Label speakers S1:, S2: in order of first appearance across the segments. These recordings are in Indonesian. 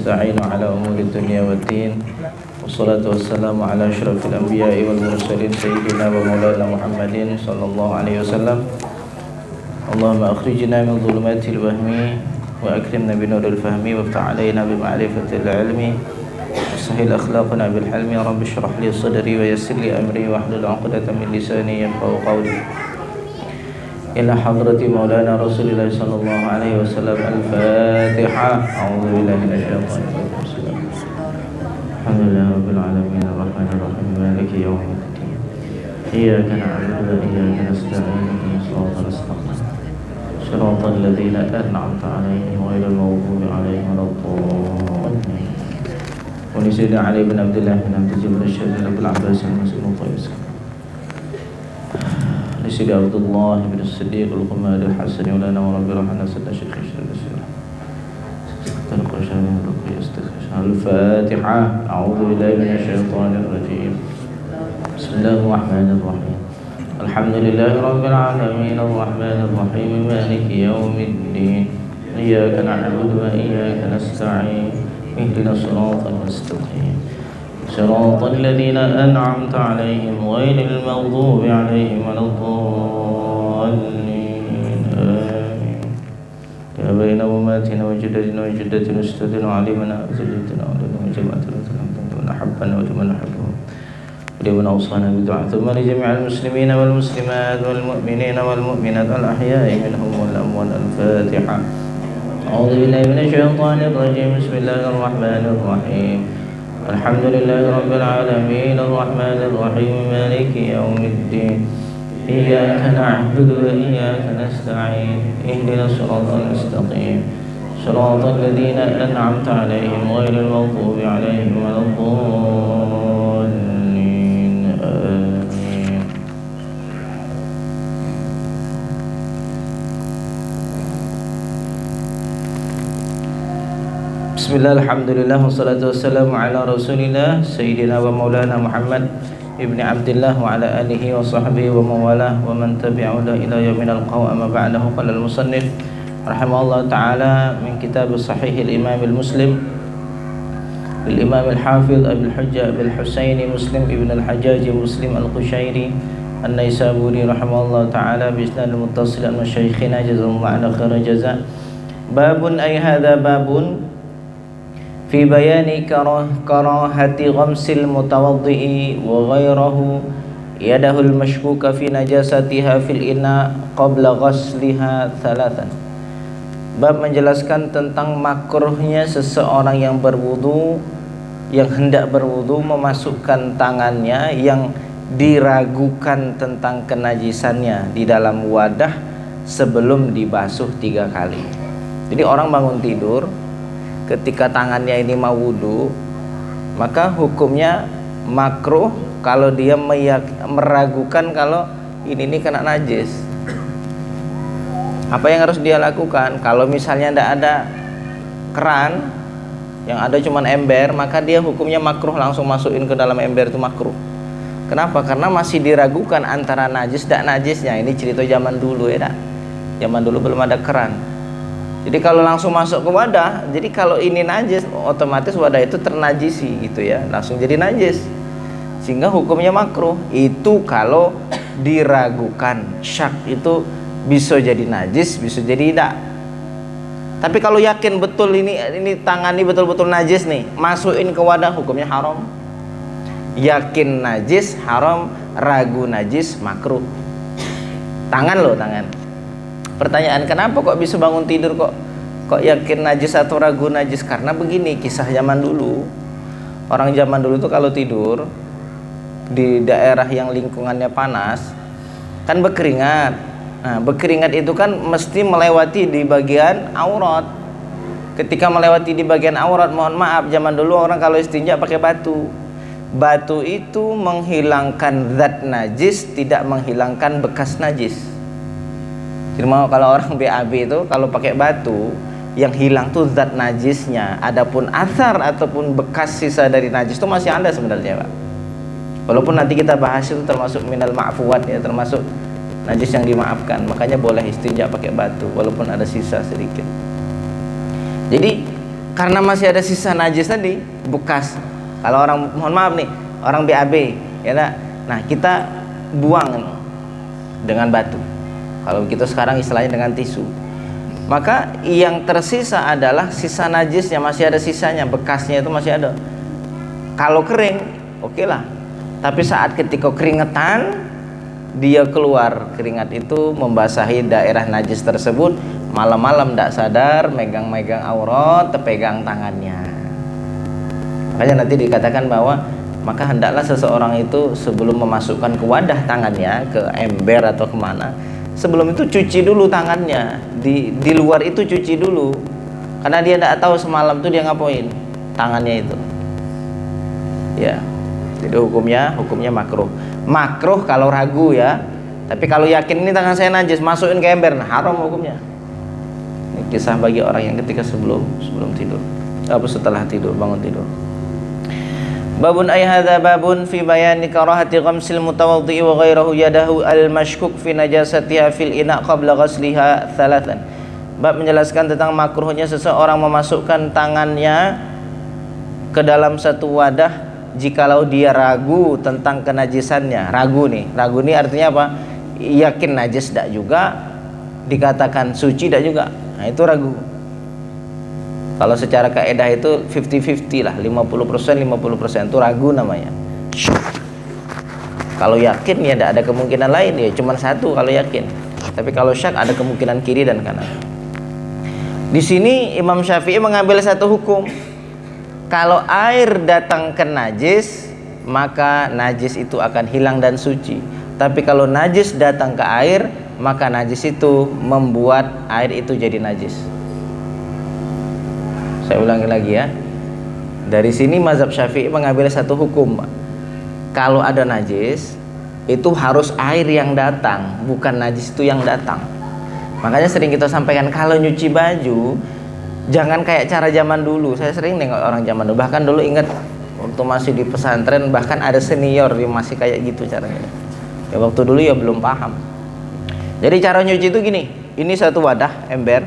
S1: نستعين على أمور الدنيا والدين والصلاة والسلام على أشرف الأنبياء والمرسلين سيدنا ومولانا محمد صلى الله عليه وسلم. اللهم أخرجنا من ظلمات الوهم وأكرمنا بنور الفهم وافتح علينا بمعرفة العلم وسهل أخلاقنا بالحلم. يا رب اشرح لي صدري ويسر لي أمري واحلل عقدة من لساني يفقهوا قولي. إلى حضرة مولانا رسول الله صلى الله عليه وسلم. الفاتحة. أعوذ بالله من الشيطان الرجيم. الحمد لله رب العالمين الرحمن الرحيم مالك يوم الدين إياك نعبد وإياك نستعين اهدنا الصراط المستقيم صراط الذين أنعمت عليهم غير المغضوب عليهم ولا الضالين. ونسينا علي بن عبد الله بن عبد الجبر الشهيد أبو العباس المسلم الطيب. لسيدي عبد الله بن الصديق القمار الحسن ولنا ورب رحمنا سيدنا الشيخ الفاتحة. أعوذ بالله من الشيطان الرجيم. بسم الله الرحمن الرحيم. الحمد لله رب العالمين الرحمن الرحيم مالك يوم الدين إياك نعبد وإياك نستعين اهدنا الصراط المستقيم صراط الذين أنعمت عليهم غير المغضوب عليهم ولا الضالين. آمين. يا بين أمهاتنا وجدتنا وجدتنا أستاذنا وعلمنا وزوجتنا ولنا وجماعتنا ومن أحبنا ومن نحبهم ولمن أوصانا بدعاء. ثم لجميع المسلمين والمسلمات والمؤمنين والمؤمنات الأحياء منهم والأموات. الفاتحة. أعوذ بالله من الشيطان الرجيم. بسم الله الرحمن الرحيم. الحمد لله رب العالمين الرحمن الرحيم مالك يوم الدين إياك نعبد وإياك نستعين اهدنا الصراط المستقيم صراط الذين أنعمت عليهم غير المغضوب عليهم ولا الضالين. آمين. Bismillah, alhamdulillah, wassalatu wassalamu ala rasulillah Sayyidina wa maulana Muhammad ibni Abdillah wa ala alihi wa sahbihi wa mawalah wa man tabi'udah ila yaminal qaw. Amma ba'dahu. Qala al-musannif rahimahullah ta'ala min kitab sahih al-imam al-muslim lil-imam al-hafidh Abil Hujjah Abil Husaini Muslim ibn al-Hajjaj Muslim al-Qushairi an-Naisaburi rahimahullah ta'ala bi isnad al-muttasil al-masyayikhina jazallahu ala khaira jaza. Babun ay hadha babun fi bayani karahati ghamsil mutawaddi'i wa ghairahu yadahul mashkuka fi najasatiha fil ina qabla ghasliha thalathan. Bab menjelaskan tentang makruhnya seseorang yang berwudu, yang hendak berwudu, memasukkan tangannya yang diragukan tentang kenajisannya di dalam wadah sebelum dibasuh 3 kali. Jadi orang bangun tidur, ketika tangannya ini mau wudu, maka hukumnya makruh kalau dia meragukan kalau ini kena najis. Apa yang harus dia lakukan? Kalau misalnya tidak ada keran, yang ada cuma ember, maka dia hukumnya makruh langsung masukin ke dalam ember, itu makruh. Kenapa? Karena masih diragukan antara najis dan najisnya. Ini cerita zaman dulu ya, zaman dulu belum ada keran. Jadi kalau langsung masuk ke wadah, jadi kalau ini najis, otomatis wadah itu ternajisi gitu ya, langsung jadi najis, sehingga hukumnya makruh. Itu kalau diragukan, syak itu bisa jadi najis, bisa jadi tidak. Tapi kalau yakin betul ini tangan ini betul-betul najis nih, masukin ke wadah, hukumnya haram. Yakin najis haram, ragu najis makruh. Tangan loh, tangan. Pertanyaan, kenapa kok bisa bangun tidur kok yakin najis atau ragu najis? Karena begini, kisah zaman dulu. Orang zaman dulu tuh kalau tidur di daerah yang lingkungannya panas kan berkeringat. Nah, berkeringat itu kan mesti melewati di bagian aurat. Ketika melewati di bagian aurat, mohon maaf, zaman dulu orang kalau istinja pakai batu. Batu itu menghilangkan zat najis, tidak menghilangkan bekas najis. Jadi mau kalau orang BAB itu kalau pakai batu, yang hilang tuh zat najisnya. Adapun athar ataupun bekas sisa dari najis itu masih ada sebenarnya, Pak. Walaupun nanti kita bahas itu termasuk minal ma'fuwat ya, termasuk najis yang dimaafkan. Makanya boleh istinja pakai batu walaupun ada sisa sedikit. Jadi karena masih ada sisa najis tadi, bekas. Kalau orang, mohon maaf nih, orang BAB, ya tak? Nah kita buang dengan batu. Kalau kita sekarang istilahnya dengan tisu. Maka yang tersisa adalah sisa najisnya, masih ada sisanya, bekasnya itu masih ada. Kalau kering, oke lah. Tapi saat ketika keringetan, dia keluar, keringat itu membasahi daerah najis tersebut, malam-malam tidak sadar, megang-megang aurat, terpegang tangannya. Makanya nanti dikatakan bahwa maka hendaklah seseorang itu sebelum memasukkan ke wadah tangannya, ke ember atau kemana, sebelum itu cuci dulu tangannya, di luar itu cuci dulu, karena dia tidak tahu semalam itu dia ngapain tangannya itu. Ya, jadi hukumnya makruh. Makruh kalau ragu ya, tapi kalau yakin ini tangan saya najis, masukin ke ember, nah, haram hukumnya. Ini kisah bagi orang yang ketika sebelum tidur, apa setelah tidur, bangun tidur. Babun ay hadza babun fi bayani karahati ghamsil mutawaddi wa ghairihi yadahu al-mashkuk fi najasatiha fil ina qabla ghasliha thalathan. Bab menjelaskan tentang makruhnya seseorang memasukkan tangannya ke dalam satu wadah jikalau dia ragu tentang kenajisannya. Ragu nih artinya apa? Yakin najis tidak juga, dikatakan suci tidak juga. Nah itu ragu. Kalau secara kaidah itu 50-50 lah, 50% itu ragu namanya. Kalau yakin ya tidak ada kemungkinan lain, ya cuma satu kalau yakin. Tapi kalau syak ada kemungkinan kiri dan kanan. Di sini Imam Syafi'i mengambil satu hukum. Kalau air datang ke najis, maka najis itu akan hilang dan suci. Tapi kalau najis datang ke air, maka najis itu membuat air itu jadi najis. Saya ulangi lagi ya. Dari sini mazhab Syafi'i mengambil satu hukum. Kalau ada najis, itu harus air yang datang, bukan najis itu yang datang. Makanya sering kita sampaikan kalau nyuci baju, jangan kayak cara zaman dulu. Saya sering nengok orang zaman dulu. Bahkan dulu ingat waktu masih di pesantren, bahkan ada senior yang masih kayak gitu caranya. Ya waktu dulu ya belum paham. Jadi cara nyuci itu gini. Ini satu wadah ember,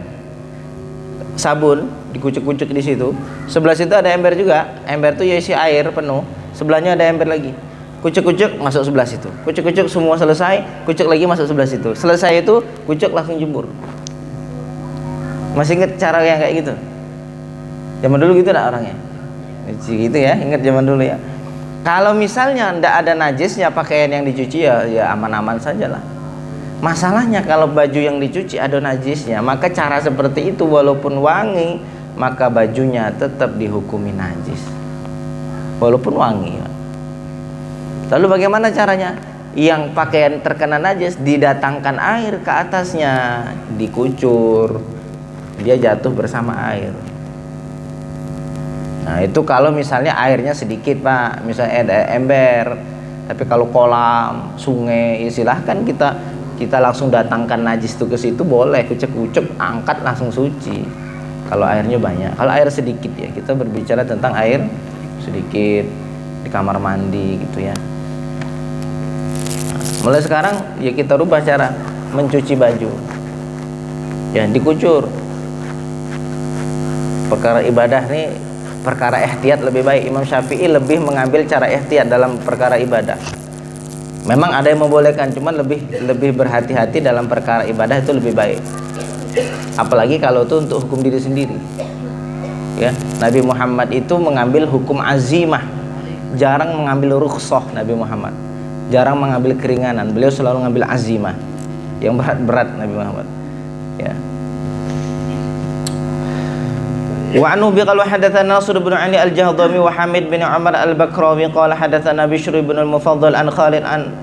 S1: sabun dikucuk-kucuk di situ. Sebelah situ ada ember juga. Ember itu ya isi air penuh. Sebelahnya ada ember lagi. Kucuk-kucuk masuk sebelah situ. Kucuk-kucuk semua selesai. Kucuk lagi masuk sebelah situ. Selesai itu kucuk langsung jemur. Masih ingat cara yang kayak gitu? Zaman dulu gitu enggak orangnya? Gitu ya, ingat zaman dulu ya. Kalau misalnya enggak ada najisnya pakaian yang dicuci ya aman-aman saja lah. Masalahnya kalau baju yang dicuci ada najisnya, maka cara seperti itu walaupun wangi, maka bajunya tetap dihukumi najis. Walaupun wangi. Lalu bagaimana caranya? Yang pakaian terkena najis didatangkan air ke atasnya, dikucur. Dia jatuh bersama air. Nah itu kalau misalnya airnya sedikit Pak, misalnya ada ember. Tapi kalau kolam, sungai, silahkan kita langsung datangkan najis itu ke situ, boleh kucek-kucek, angkat langsung suci. Kalau airnya banyak, kalau air sedikit ya kita berbicara tentang air sedikit di kamar mandi gitu ya. Mulai sekarang ya kita rubah cara mencuci baju. Ya dikucur. Perkara ibadah nih, perkara ihtiyat lebih baik. Imam Syafi'i lebih mengambil cara ihtiyat dalam perkara ibadah. Memang ada yang membolehkan, cuman lebih berhati-hati dalam perkara ibadah itu lebih baik. Apalagi kalau itu untuk hukum diri sendiri. Ya, Nabi Muhammad itu mengambil hukum azimah, jarang mengambil rukhsah. Nabi Muhammad jarang mengambil keringanan, beliau selalu mengambil azimah, yang berat-berat Nabi Muhammad. Ya. Wa anhu biqala hadatsana Nasr bin Ali al-Jahdami wa Hamid bin Umar al-Bakrawi qala hadatsana Bishr bin al-Mufaddal an Khalid an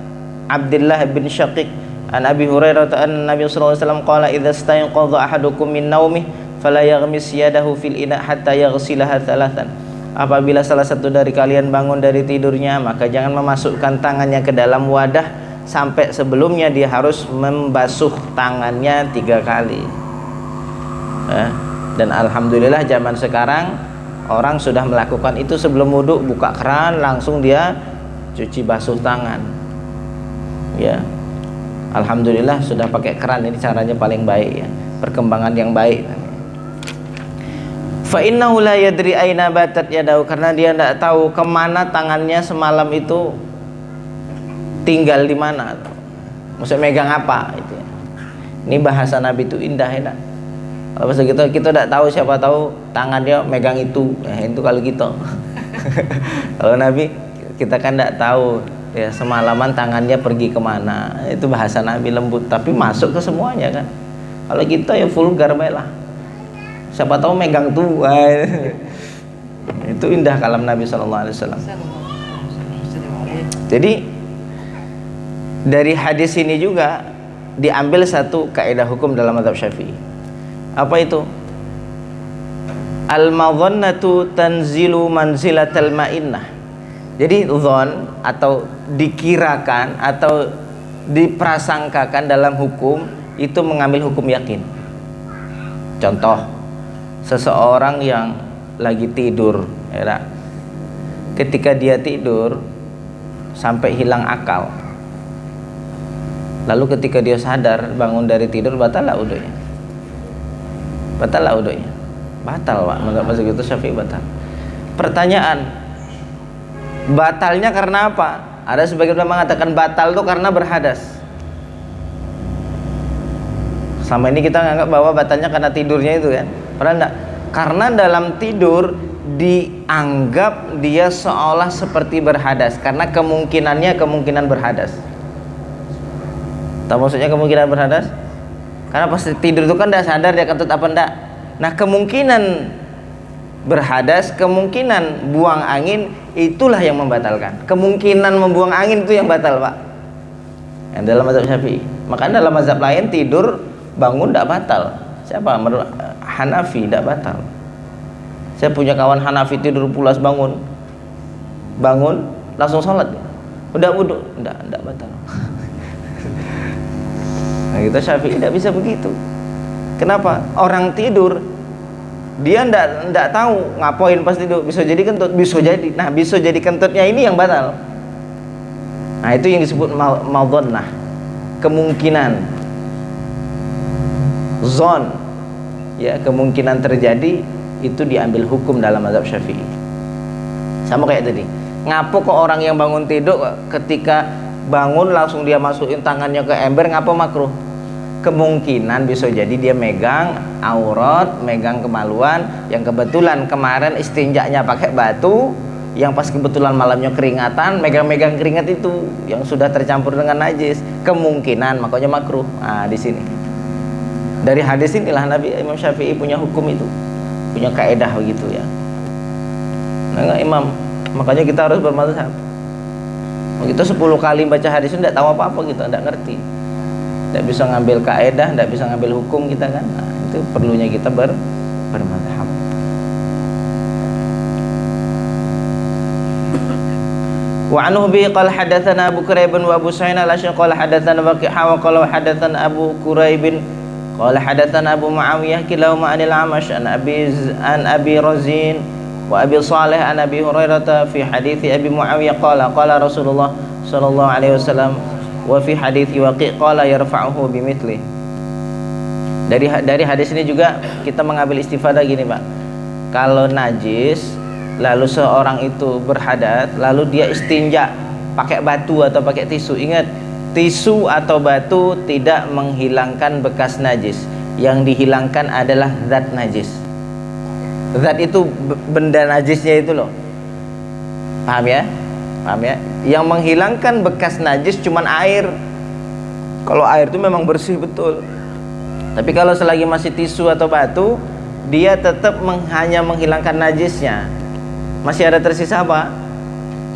S1: Abdullah bin Syaqiq an Abi Hurairah anna Nabi sallallahu alaihi wasallam qala idza istayqadha ahadukum min naumih fala yaghmis yadahu fil ina hatta yaghsilaha thalathan. Apabila salah satu dari kalian bangun dari tidurnya, maka jangan memasukkan tangannya ke dalam wadah sampai sebelumnya dia harus membasuh tangannya 3 kali. Dan alhamdulillah zaman sekarang orang sudah melakukan itu sebelum wudhu, buka keran langsung dia cuci basuh tangan. Ya, alhamdulillah sudah pakai keran, ini caranya paling baik ya, perkembangan yang baik. Fa innahu la yadri aina batat yadahu, karena dia tidak tahu kemana tangannya semalam itu tinggal di mana, maksudnya megang apa itu. Ini bahasa Nabi itu indah ya. Kalau bahasa kita tidak tahu, siapa tahu tangannya megang itu, itu kalau kita. Kalau Nabi kita kan tidak tahu ya semalaman tangannya pergi kemana. Itu bahasa Nabi lembut, tapi masuk ke semuanya kan. Kalau kita ya vulgar baiklah. Siapa tahu megang tuh. Itu indah kalam Nabi SAW. Jadi dari hadis ini juga diambil satu kaidah hukum dalam mazhab Syafi'i. Apa itu? Al-madhannatu tanzilu manzilatal ma'innah. Jadi dzon atau dikirakan atau diprasangkakan dalam hukum itu mengambil hukum yakin. Contoh, seseorang yang lagi tidur, ya, ketika dia tidur sampai hilang akal, lalu ketika dia sadar bangun dari tidur, batal lah wudunya. Batal lah wudunya. Batal, Pak. Menurut mazhab itu Syafi'i batal. Pertanyaan, batalnya karena apa? Ada sebagian ulama mengatakan batal itu karena berhadas. Sama ini kita nganggap bahwa batalnya karena tidurnya itu kan. Padahal enggak. Karena dalam tidur dianggap dia seolah seperti berhadas, karena kemungkinannya kemungkinan berhadas. Tahu maksudnya kemungkinan berhadas? Karena pas tidur itu kan tidak sadar dia kentut apa enggak. Nah, kemungkinan berhadas, kemungkinan buang angin, itulah yang membatalkan. Kemungkinan membuang angin itu yang batal, Pak. Yang dalam mazhab Syafi'i. Makanya dalam mazhab lain tidur bangun tidak batal. Siapa? Menurut Hanafi tidak batal. Saya punya kawan Hanafi tidur pulas bangun langsung sholat. Udah wudu, tidak batal. Nah, kita Syafi'i tidak bisa begitu. Kenapa? Orang tidur dia ndak tahu ngapain pas tidur, bisa jadi kentut, bisa jadi. Nah, bisa jadi kentutnya ini yang batal. Nah, itu yang disebut madhannah, kemungkinan, zon, ya, kemungkinan terjadi, itu diambil hukum dalam mazhab Syafi'i. Sama kayak tadi. Ngapo kok orang yang bangun tidur ketika bangun langsung dia masukin tangannya ke ember, ngapo makruh? Kemungkinan bisa jadi dia megang aurat, megang kemaluan, yang kebetulan kemarin istinjaknya pakai batu, yang pas kebetulan malamnya keringatan, megang-megang keringat itu yang sudah tercampur dengan najis, kemungkinan makanya makruh. Nah, di sini dari hadis inilah Nabi Imam Syafi'i punya hukum itu, punya kaedah begitu ya. Nah, Imam, makanya kita harus bermazhab. Kita 10 kali baca hadis itu tidak tahu apa-apa, kita tidak ngerti, tidak bisa ngambil kaedah, tidak bisa ngambil hukum kita kan. Nah, itu perlunya kita bermazhab. Wa anhu bi qala hadatsana Abu Quraib wa Abu Sa'id al-Ashqi qala hadatsana Waqi'ah wa qala hadatsana Abu Quraib qala hadatsana Abu Muawiyah kilahuma anil Amash an Abi Razin wa Abi Salih an Abi Hurairah fi hadits Abi Muawiyah qala Rasulullah sallallahu alaihi wasallam wa fi hadits Waqi' qala yarfa'uhu bimithli. Dari hadis ini juga kita mengambil istifadah gini, Pak. Kalau najis lalu seorang itu berhadat, lalu dia istinja pakai batu atau pakai tisu. Ingat, tisu atau batu tidak menghilangkan bekas najis. Yang dihilangkan adalah zat najis. Zat itu benda najisnya itu loh. Paham ya? Paham ya? Yang menghilangkan bekas najis cuman air. Kalau air itu memang bersih betul. Tapi kalau selagi masih tisu atau batu, dia tetap hanya menghilangkan najisnya. Masih ada tersisa apa?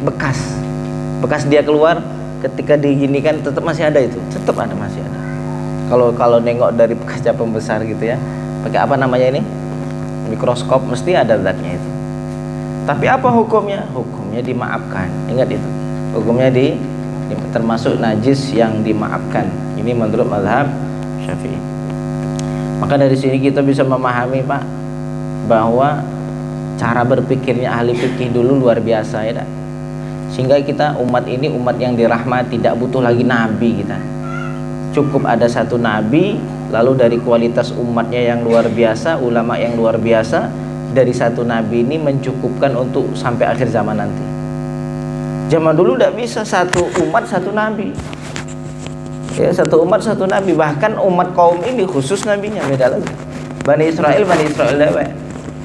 S1: Bekas dia keluar ketika diginikan, tetap masih ada itu, tetap ada, masih ada. Kalau nengok dari kaca pembesar gitu ya, pakai apa namanya ini, mikroskop, mesti ada zatnya itu. Tapi apa hukumnya? Hukumnya dimaafkan. Ingat itu, hukumnya termasuk najis yang dimaafkan. Ini menurut mazhab Syafi'i. Maka dari sini kita bisa memahami, Pak, bahwa cara berpikirnya ahli fikih dulu luar biasa ya, dah. Sehingga kita umat ini umat yang dirahmati, tidak butuh lagi nabi kita. Cukup ada satu nabi, lalu dari kualitas umatnya yang luar biasa, ulama yang luar biasa, dari satu nabi ini mencukupkan untuk sampai akhir zaman nanti. Zaman dulu tidak bisa satu umat satu nabi. Ya, satu umat satu nabi, bahkan umat kaum ini khusus nabinya beda lagi. Bani Israel dewek.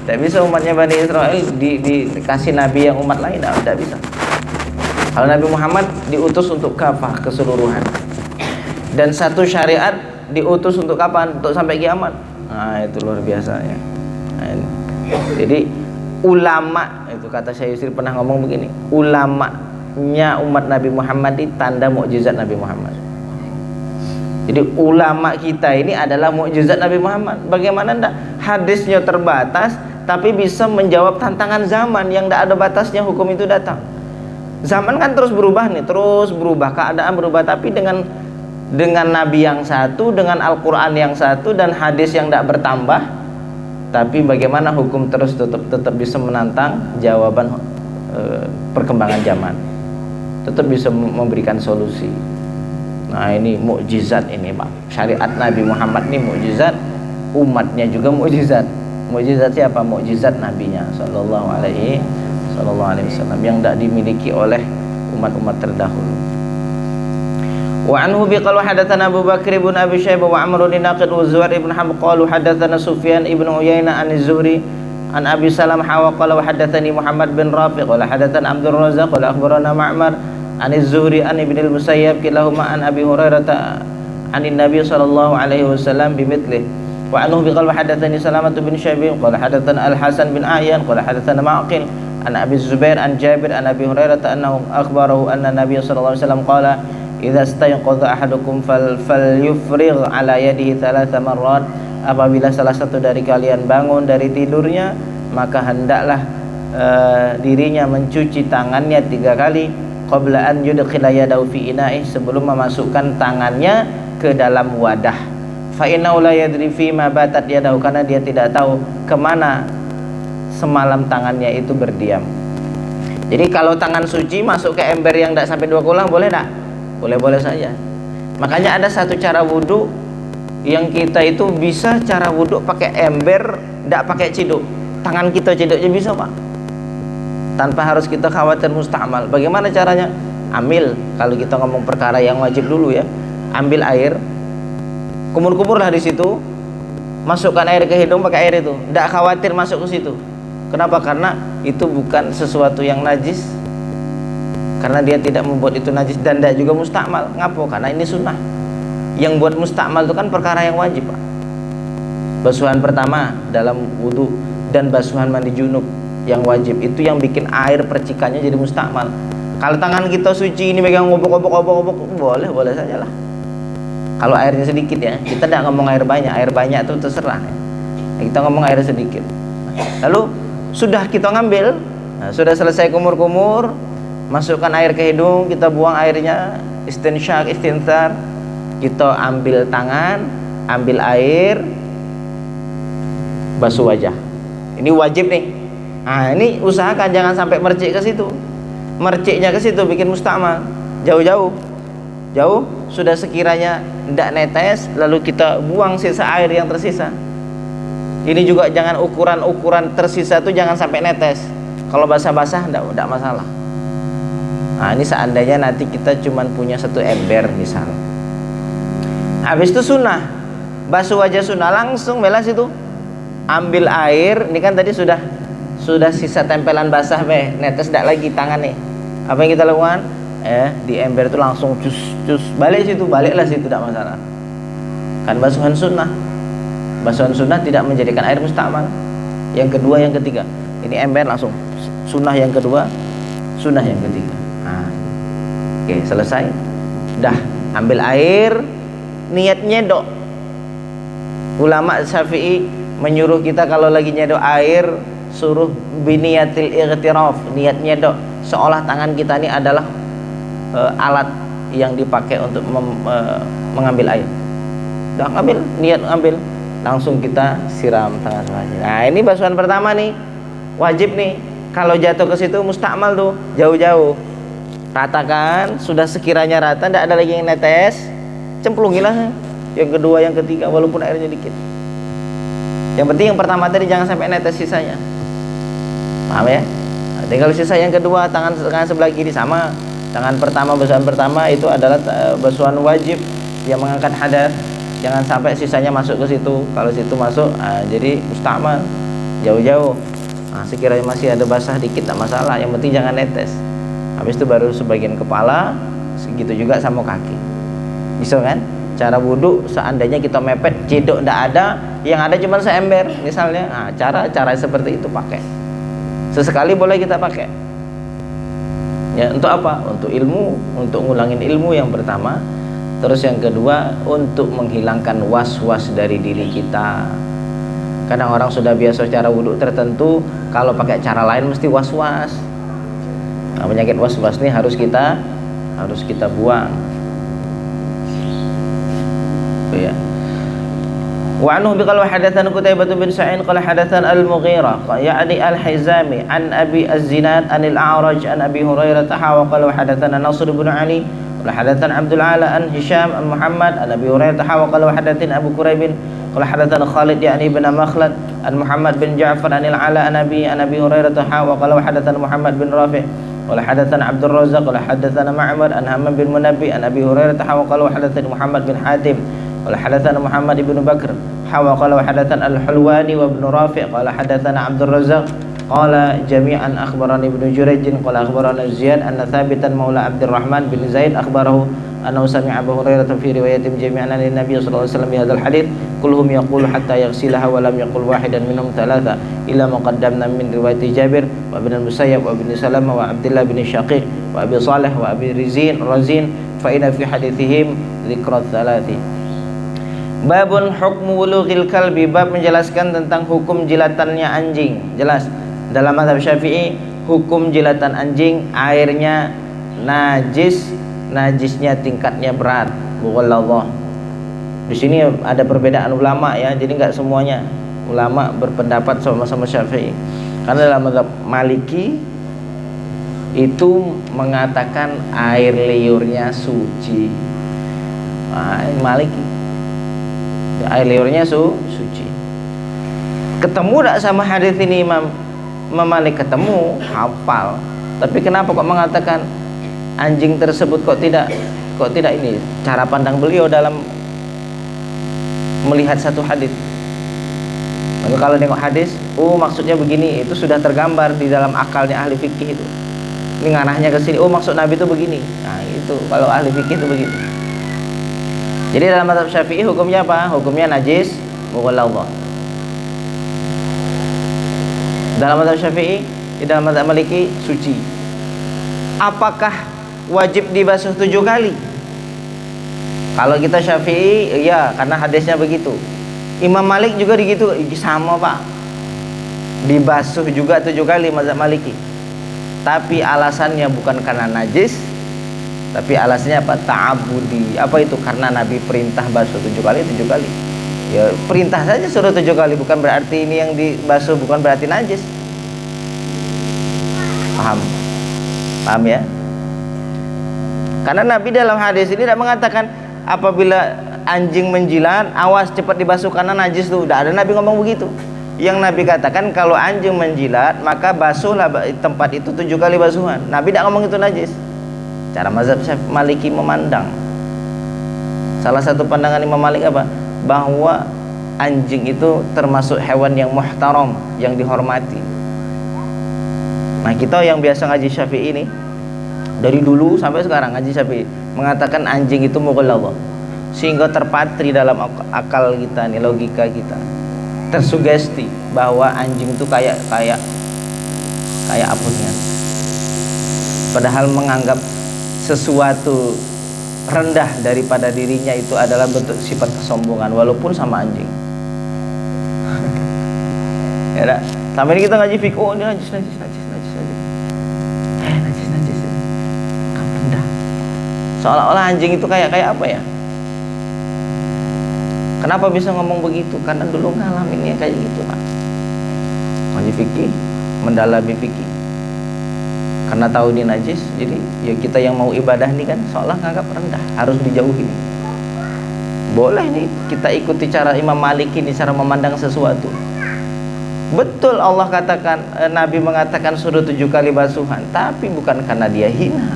S1: Tidak bisa umatnya Bani Israel dikasih nabi yang umat lain, tidak bisa. Kalau Nabi Muhammad diutus untuk kafah keseluruhan. Dan satu syariat diutus untuk kapan? Untuk sampai kiamat. Nah, itu luar biasanya. Nah, ini. Jadi ulama, itu kata Syekh Yusri pernah ngomong begini, ulamanya umat Nabi Muhammad itu tanda mukjizat Nabi Muhammad. Jadi ulama kita ini adalah mukjizat Nabi Muhammad. Bagaimana enggak? Hadisnya terbatas tapi bisa menjawab tantangan zaman yang tidak ada batasnya, hukum itu datang. Zaman kan terus berubah nih, terus berubah, keadaan berubah, tapi dengan nabi yang satu, dengan Al-Qur'an yang satu dan hadis yang tidak bertambah, tapi bagaimana hukum terus tetap bisa menantang jawaban perkembangan zaman. Tetap bisa memberikan solusi. Nah, ini mukjizat ini, Pak. Syariat Nabi Muhammad ini mukjizat, umatnya juga mukjizat. Mukjizat siapa? Mukjizat nabinya sallallahu alaihi wasallam yang tidak dimiliki oleh umat-umat terdahulu. Wa anhu biqalu hadatsana Abu Bakr ibn Abi Syaibah wa Amr bin Naqid wa Zuhair ibn Harb qalu hadatsana Sufyan ibn Uyainah an Az-Zuhri an Abi Salamah wa qala wa hadatsani Muhammad bin Rafiq wa hadatsana Abdul Razzaq wa akhbarana Ma'mar an Az-Zuhri an Ibn al-Musayyab kilahuma an Abi Hurairah an Nabi sallallahu alaihi wasallam bimithlihi. Wa anhu biqalu hadatsani Salamah bin Syabib qala hadatsana Al-Hasan bin A'yan qala hadatsana Ma'qil an Abi Zubair an Jabir an Abi Hurairah annahu akhbarahu anna Nabi sallallahu alaihi wasallam qala idza istayqadha ahadukum falyufrigh ala yadihi thalatha marrat. Apabila salah satu dari kalian bangun dari tidurnya, maka hendaklah dirinya mencuci tangannya 3 kali qabla an yudkhila yadahu fi ina'i, sebelum memasukkan tangannya ke dalam wadah. Fa innahu la yadri fi ma batat yadahu, karena dia tidak tahu kemana semalam tangannya itu berdiam. Jadi kalau tangan suci masuk ke ember yang tidak sampai 2 kulang boleh tak? Boleh-boleh saja. Makanya ada satu cara wudhu yang kita itu bisa cara wudhu pakai ember, tidak pakai ciduk. Tangan kita ciduknya bisa, Pak, tanpa harus kita khawatir musta'mal. Bagaimana caranya? Ambil, kalau kita ngomong perkara yang wajib dulu ya, ambil air, kumur-kumurlah di situ, masukkan air ke hidung pakai air itu, tidak khawatir masuk ke situ. Kenapa? Karena itu bukan sesuatu yang najis, karena dia tidak membuat itu najis, dan tidak juga musta'mal. Ngapo? Karena ini sunnah. Yang buat musta'mal itu kan perkara yang wajib, Pak. Basuhan pertama dalam wudu dan basuhan mandi junub yang wajib, itu yang bikin air percikannya jadi musta'mal. Kalau tangan kita suci ini megang obok-obok boleh saja lah. Kalau airnya sedikit ya, kita tidak ngomong air banyak itu terserah ya. Kita ngomong air sedikit. Lalu sudah kita ngambil, nah, sudah selesai kumur-kumur, masukkan air ke hidung, kita buang airnya, istinsyaq, istinthar, kita ambil tangan, ambil air, basuh wajah. Ini wajib nih. Nah, ini usahakan jangan sampai mercik ke situ. Merciknya ke situ bikin musta'mal. Jauh, sudah sekiranya tidak netes, lalu kita buang sisa air yang tersisa. Ini juga jangan ukuran tersisa itu jangan sampai netes. Kalau basah-basah tidak masalah. Nah, ini seandainya nanti kita cuma punya 1 ember misal. Habis itu sunnah, basuh wajah sunnah, langsung belas itu, ambil air. Ini kan tadi sudah sisa tempelan basah netes tidak lagi tangan nih. Apa yang kita lakukan? Di ember itu langsung cus baliklah situ, tidak masalah. Kan basuhan sunnah. Basuhan sunnah tidak menjadikan air musta'mal. Yang kedua, yang ketiga, ini ember langsung sunnah yang kedua, sunnah yang ketiga. Nah, oke, selesai. Dah ambil air, niat nyedok. Ulama Syafi'i menyuruh kita kalau lagi nyedok air, suruh biniyatil ightiraf, niat nyedok, seolah tangan kita ini adalah alat yang dipakai untuk mengambil air. Dah ambil, niat ambil, langsung kita siram tangan wajah. Nah, ini basuhan pertama nih, wajib nih. Kalau jatuh ke situ musta'mal tuh, jauh-jauh. Ratakan, sudah sekiranya rata, tidak ada lagi yang netes, cemplungilah yang kedua, yang ketiga, walaupun airnya dikit. Yang penting yang pertama tadi jangan sampai netes sisanya. Paham ya? Nah, tinggal sisa yang kedua, tangan sebelah kiri sama. Tangan pertama, basuhan pertama itu adalah basuhan wajib yang mengangkat hadas. Jangan sampai sisanya masuk ke situ. Kalau situ masuk, jadi mustamal jauh-jauh. Nah, sekiranya masih ada basah dikit tak masalah. Yang penting jangan netes. Habis itu baru sebagian kepala, segitu juga sama kaki. Bisa kan? Cara wudhu seandainya kita mepet, cedok ndak ada, yang ada cuma seember misalnya. Nah, cara seperti itu pakai. Sesekali boleh kita pakai. Ya, untuk apa? Untuk ilmu, untuk ngulangin ilmu yang pertama. Terus yang kedua, untuk menghilangkan was-was dari diri kita. Kadang orang sudah biasa cara wudhu tertentu, kalau pakai cara lain mesti was-was. Nah, penyakit was-was ini harus kita buang. Ya. Wa anhu biqala hadatsan Qutaibah bin Sa'id qala hadatsan Al-Mughirah ya'ni Al-Hizami an Abi Az-Zinad an Al-A'raj an Abi Hurairah wa qala hadatsana Nasr bin Ali qala hadatsana Abdul Ala an Hisham an Muhammad an Abi Hurairah wa qala hadatsana Abu Quraib qala hadatsana Khalid ya'ni bin Makhlad an Muhammad bin Ja'far an Al-Ala an Abi Hurairah wa qala hadatsana Muhammad bin Rafi' qala hadatsana Abdul Razzaq qala hadatsana Ma'mar an Hammam bin Munabbi an Abi Hurairah wa qala hadatsana Muhammad bin Hatim qala hadatsana Muhammad bin Bakr wa qala hadatsana Al-Hulwani wa Ibn Rafi' qala hadatsana Abdul Razzaq qala jami'an akhbarani Ibnu Jurayj qala akhbarana Ziyad anna Thabitan maula Abdurrahman bin Zaid akhbarahu annahu sami'a Abu Hurairah fi riwayatin jami'an an Nabi sallallahu alaihi wasallam bi hadzal hadits kulluhum yaqulu hatta yaghsilaha wa lam yaqul wahidan minhum thalatha illa ma qaddamna min riwayat Jabir wa Ibn Musayyab wa Ibn Salamah wa Abdullah bin Syaqiq wa Abi Salih wa Abi Razin fa inna fi hadithihim dzikra thalathi. Babun hukmu wulughil kalbi, bab menjelaskan tentang hukum jilatannya anjing. Jelas dalam mazhab Syafi'i hukum jilatan anjing airnya najis, najisnya tingkatnya berat. Wallahu. Di sini ada perbedaan ulama ya, jadi enggak semuanya ulama berpendapat sama-sama Syafi'i. Karena dalam mazhab Maliki itu mengatakan air liurnya suci. Maliki air liurnya suci. Ketemu tak sama hadis ini Imam Malik? Ketemu, hafal. Tapi kenapa kok mengatakan anjing tersebut kok tidak ini? Cara pandang beliau dalam melihat satu hadis. Maka kalau nengok hadis, maksudnya begini, itu sudah tergambar di dalam akalnya ahli fikih itu. Ini ngarahnya ke sini, maksud Nabi itu begini. Nah, itu kalau ahli fikih itu begini. Jadi dalam mazhab Syafi'i hukumnya apa? Hukumnya najis, mughalladhah. Dalam mazhab Syafi'i, di dalam mazhab Maliki suci. Apakah wajib dibasuh 7 kali? Kalau kita Syafi'i, iya, karena hadisnya begitu. Imam Malik juga begitu, sama Pak. Dibasuh juga 7 kali mazhab Maliki. Tapi alasannya bukan karena najis, tapi alasannya apa? Ta'abudi. Apa itu? Karena Nabi perintah basuh 7 kali, 7 kali. Ya perintah saja suruh 7 kali, bukan berarti ini yang dibasuh bukan berarti najis. Paham ya? Karena Nabi dalam hadis ini tidak mengatakan apabila anjing menjilat awas cepat dibasuh karena najis tuh. Tidak ada Nabi ngomong begitu. Yang Nabi katakan kalau anjing menjilat maka basuhlah tempat itu 7 kali basuhan. Nabi tidak ngomong itu najis. Cara mazhab Maliki memandang, salah satu pandangan Imam Malik apa? Bahwa anjing itu termasuk hewan yang muhtaram, yang dihormati. Nah, kita yang biasa ngaji Syafi'i ini dari dulu sampai sekarang ngaji Syafi'i mengatakan anjing itu mughalladhah, sehingga terpatri dalam akal kita nih, logika kita, tersugesti bahwa anjing itu kayak apanya. Padahal menganggap sesuatu rendah daripada dirinya itu adalah bentuk sifat kesombongan, walaupun sama anjing. Ya dah. Sampai ini kita ngaji fikih, ini najis. Najis. Rendah. Seolah-olah anjing itu kayak apa ya? Kenapa bisa ngomong begitu? Karena dulu ngalaminnya kayak gitu, Pak. Ngaji fikih, mendalami fikih. Karena tahu ini najis, jadi ya kita yang mau ibadah nih kan seolah nganggap rendah, harus dijauhi. Boleh nih kita ikuti cara Imam Malik ini, cara memandang sesuatu. Betul Allah katakan, Nabi mengatakan suruh 7 kali basuhan, tapi bukan karena dia hina,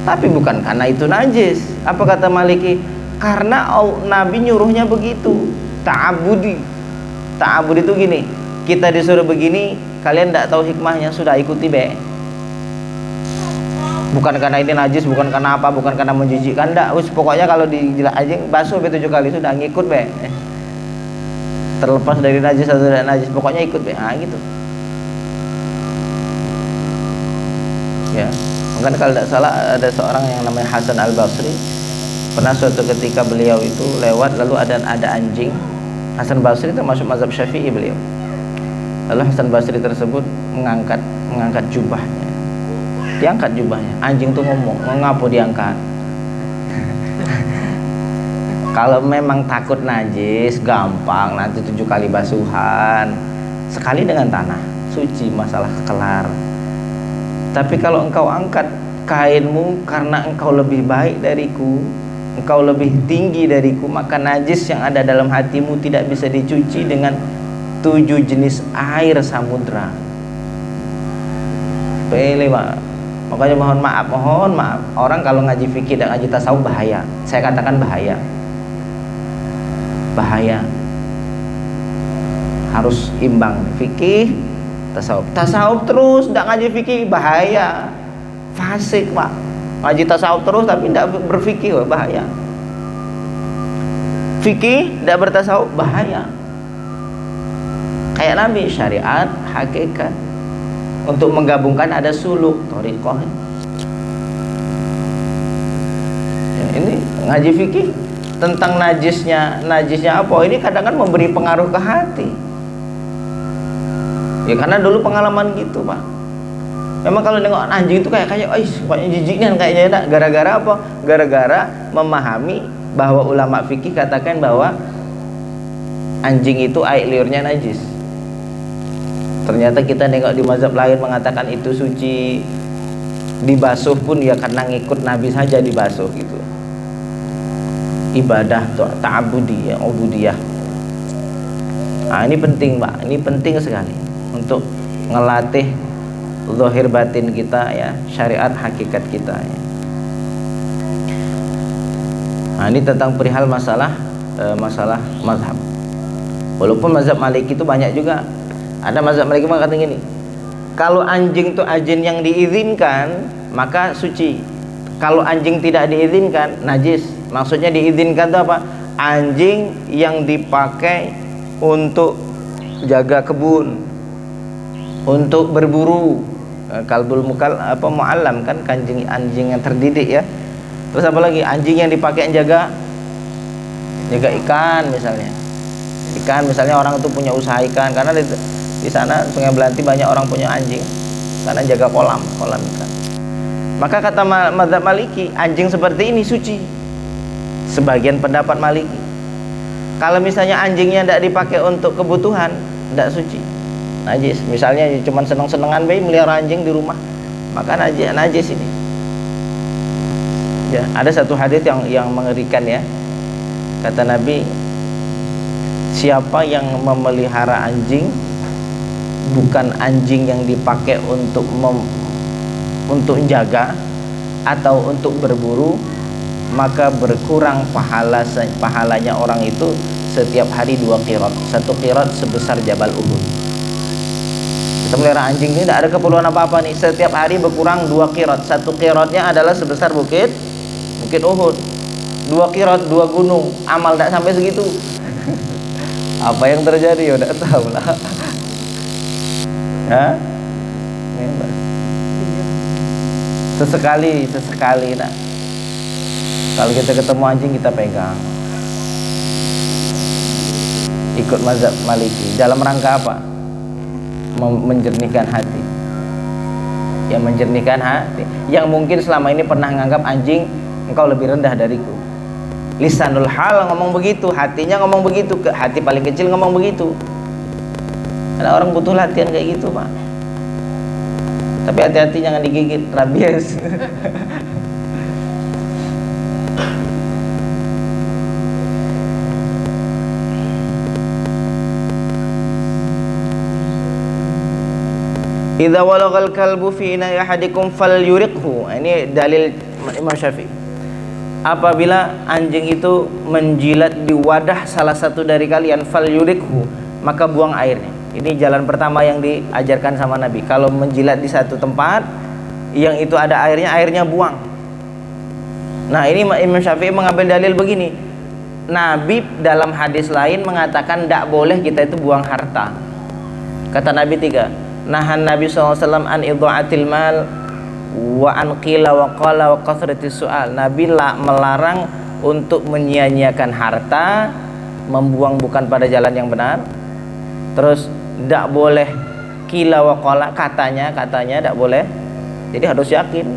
S1: tapi bukan karena itu najis. Apa kata Maliki? Karena Nabi nyuruhnya begitu, ta'abudi. Ta'abudi itu gini, kita disuruh begini, kalian tidak tahu hikmahnya, sudah ikuti be. Bukan karena ini najis, bukan karena apa, bukan karena menjijikkan, enggak. Pokoknya kalau dijilat anjing basuh 7 kali, sudah ngikut be. Terlepas dari najis atau tidak najis, pokoknya ikut be. Nah, gitu. Ya, mungkin kalau tidak salah ada seorang yang namanya Hasan Al-Basri. Pernah suatu ketika beliau itu lewat, lalu ada anjing. Hasan Basri termasuk mazhab Syafi'i beliau. Lalu Hasan Basri tersebut mengangkat jubahnya. Diangkat jubahnya. Anjing itu ngomong, "Mengapa diangkat?" Kalau memang takut najis, gampang, nanti 7 kali basuhan, sekali dengan tanah, suci, masalah kelar. Tapi kalau engkau angkat kainmu karena engkau lebih baik dariku, engkau lebih tinggi dariku, maka najis yang ada dalam hatimu tidak bisa dicuci dengan 7 jenis air samudra. Pilih Pak. Makanya mohon maaf. Orang kalau ngaji fikih dan ngaji tasawuf bahaya. Saya katakan bahaya. Harus imbang, fikih, tasawuf terus tidak ngaji fikih bahaya, fasik Pak. Ngaji tasawuf terus tapi tidak berfikih, bahaya. Fikih tidak bertasawuf, bahaya. Kayak Nabi, syariat, hakikat. Untuk menggabungkan ada suluk, thariqah. Ya, ini ngaji fikih tentang najisnya apa, ini kadang kan memberi pengaruh ke hati ya, karena dulu pengalaman gitu Pak. Memang kalau nengok anjing itu kayaknya jijiknya kayaknya, gara-gara apa? Gara-gara memahami bahwa ulama fikih katakan bahwa anjing itu air liurnya najis. Ternyata kita nengok di mazhab lain mengatakan itu suci, dibasuh pun ya karena ngikut Nabi saja dibasuh gitu. Ibadah ta'abudi, ya, ubudiyah. Nah, ini penting Pak, ini penting sekali untuk ngelatih zahir batin kita ya, syariat hakikat kita ya. Nah, ini tentang perihal masalah mazhab. Walaupun mazhab Maliki itu banyak juga. Ada mazhab Maliki mengatakan gini, kalau anjing itu ajin yang diizinkan maka suci. Kalau anjing tidak diizinkan najis. Maksudnya diizinkan itu apa? Anjing yang dipakai untuk jaga kebun, untuk berburu, kalbul muallam kan, anjing yang terdidik ya. Terus apa lagi? Anjing yang dipakai jaga ikan misalnya. Ikan misalnya, orang itu punya usaha ikan, karena di sana Sungai Belanti banyak orang punya anjing karena jaga kolam ikan. Maka kata mazhab Maliki, anjing seperti ini suci. Sebagian pendapat Maliki, kalau misalnya anjingnya tidak dipakai untuk kebutuhan, tidak suci, najis. Misalnya cuma seneng-senengan bayi melihara anjing di rumah, maka najis ini. Ya, ada satu hadis yang mengerikan ya. Kata Nabi, siapa yang memelihara anjing bukan anjing yang dipakai untuk jaga atau untuk berburu, maka berkurang pahalanya orang itu setiap hari 2 qirat. 1 qirat sebesar Jabal Uhud. Kita melihara anjing ini tidak ada keperluan apa-apa nih, setiap hari berkurang 2 qirat. 1 qiratnya adalah sebesar bukit Uhud. 2 qirat, 2 gunung. Amal tidak sampai segitu. Apa yang terjadi ya tidak tahu lah. Hah? Sesekali nak. Kalau kita ketemu anjing kita pegang. Ikut mazhab Maliki. Dalam rangka apa? Menjernihkan hati. Yang menjernihkan hati. Yang mungkin selama ini pernah menganggap anjing, engkau lebih rendah dariku. Lisanul hal ngomong begitu, hatinya ngomong begitu, ke hati paling kecil ngomong begitu. Ada orang butuh latihan kayak gitu Pak. Tapi hati-hati jangan digigit rabies. Idza walagal kalbu fi ina'i ahadikum falyuriqhu. Ini dalil Imam Syafi'i. Apabila anjing itu menjilat di wadah salah satu dari kalian, falyuriqhu, maka buang airnya. Ini jalan pertama yang diajarkan sama Nabi. Kalau menjilat di satu tempat yang itu ada airnya, airnya buang. Nah, ini Imam Syafi'i mengambil dalil begini. Nabi dalam hadis lain mengatakan tidak boleh kita itu buang harta. Kata Nabi 3. Nahan Nabi SAW an idha'atil mal wa an qila wa qala wa kasratis su'al. Nabi melarang untuk menyia-nyiakan harta, membuang bukan pada jalan yang benar. Terus tidak boleh qila wa qala, katanya tidak boleh. Jadi harus yakin.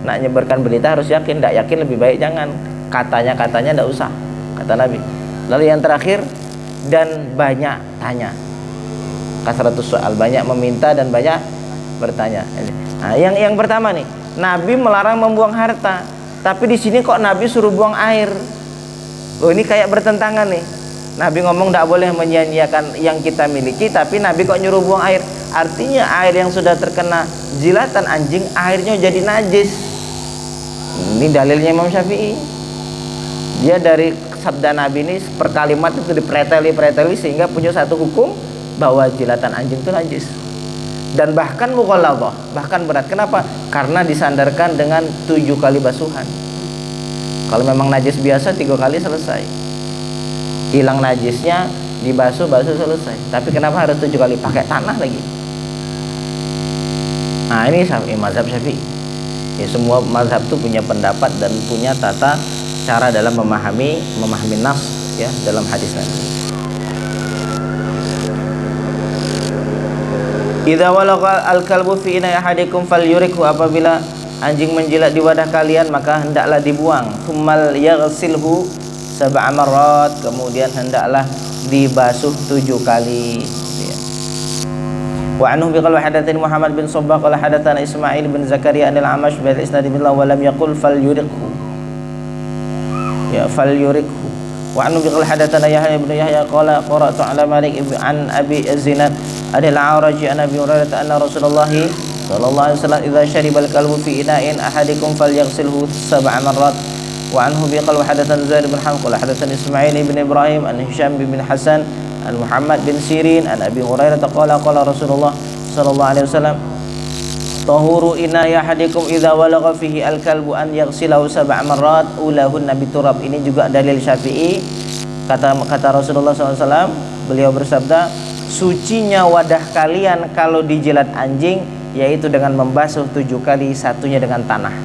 S1: Nak nyebarkan berita harus yakin, tidak yakin lebih baik jangan. Katanya tidak usah, kata Nabi. Lalu yang terakhir, dan banyak tanya. Kasratus soal, banyak meminta dan banyak bertanya. Nah, yang pertama nih, Nabi melarang membuang harta, tapi di sini kok Nabi suruh buang air. Oh, ini kayak bertentangan nih. Nabi ngomong tidak boleh menyia-nyiakan yang kita miliki, tapi Nabi kok nyuruh buang air. Artinya air yang sudah terkena jilatan anjing, airnya jadi najis. Ini dalilnya Imam Syafi'i. Dia dari sabda Nabi ini per kalimat itu dipreteli sehingga punya satu hukum bahwa jilatan anjing itu najis. Dan bahkan mughalladhah, bahkan berat. Kenapa? Karena disandarkan dengan 7 kali basuhan. Kalau memang najis biasa 3 kali selesai. Hilang najisnya, dibasuh selesai. Tapi kenapa harus 7 kali? Pakai tanah lagi. Nah, ini mazhab Syafi'i. Ya, semua mazhab itu punya pendapat dan punya tata cara dalam memahami nas ya dalam hadis Nabi. Idza walagha al-kalbu fi ina'i ahadikum falyurikhu, apabila anjing menjilat di wadah kalian maka hendaklah dibuang. Tsummal yaghsilhu 7 marrat, kemudian hendaklah dibasuh 7 kali. Wa anhu biqala hadatsani Muhammad bin Shabbaq qala hadatsana Ismail bin Zakaria anil Amash bil isnad billah wa lam yaqul falyurikhu. Ya, falyurikhu. Wa anhu biqala hadatsana Yahya bin Yahya qala qara'tu ala Malik an Abi Az-Zinad adil A'raji an Abi Hurairah anna Rasulullah sallallahu alaihi wasallam idza sharibal kalbu fi ina'in ahadikum falyaghsilhu 7 marrat. Wa anhu biqala hadatsana Zaid bin Hamq qala hadatsana Ismail bin Ibrahim an Hisham bin Hasan an Muhammad bin Sirin an Abi Hurairah qala qala Rasulullah sallallahu alaihi wasallam tahuru ina'i ahadikum idza walagha fihi al-kalbu an yaghsilahu 7 marrat ulahun nabi turab. Ini juga dalil Syafi'i. Kata Rasulullah SAW, beliau bersabda, sucinya wadah kalian kalau dijilat anjing yaitu dengan membasuh 7 kali, satunya dengan tanah.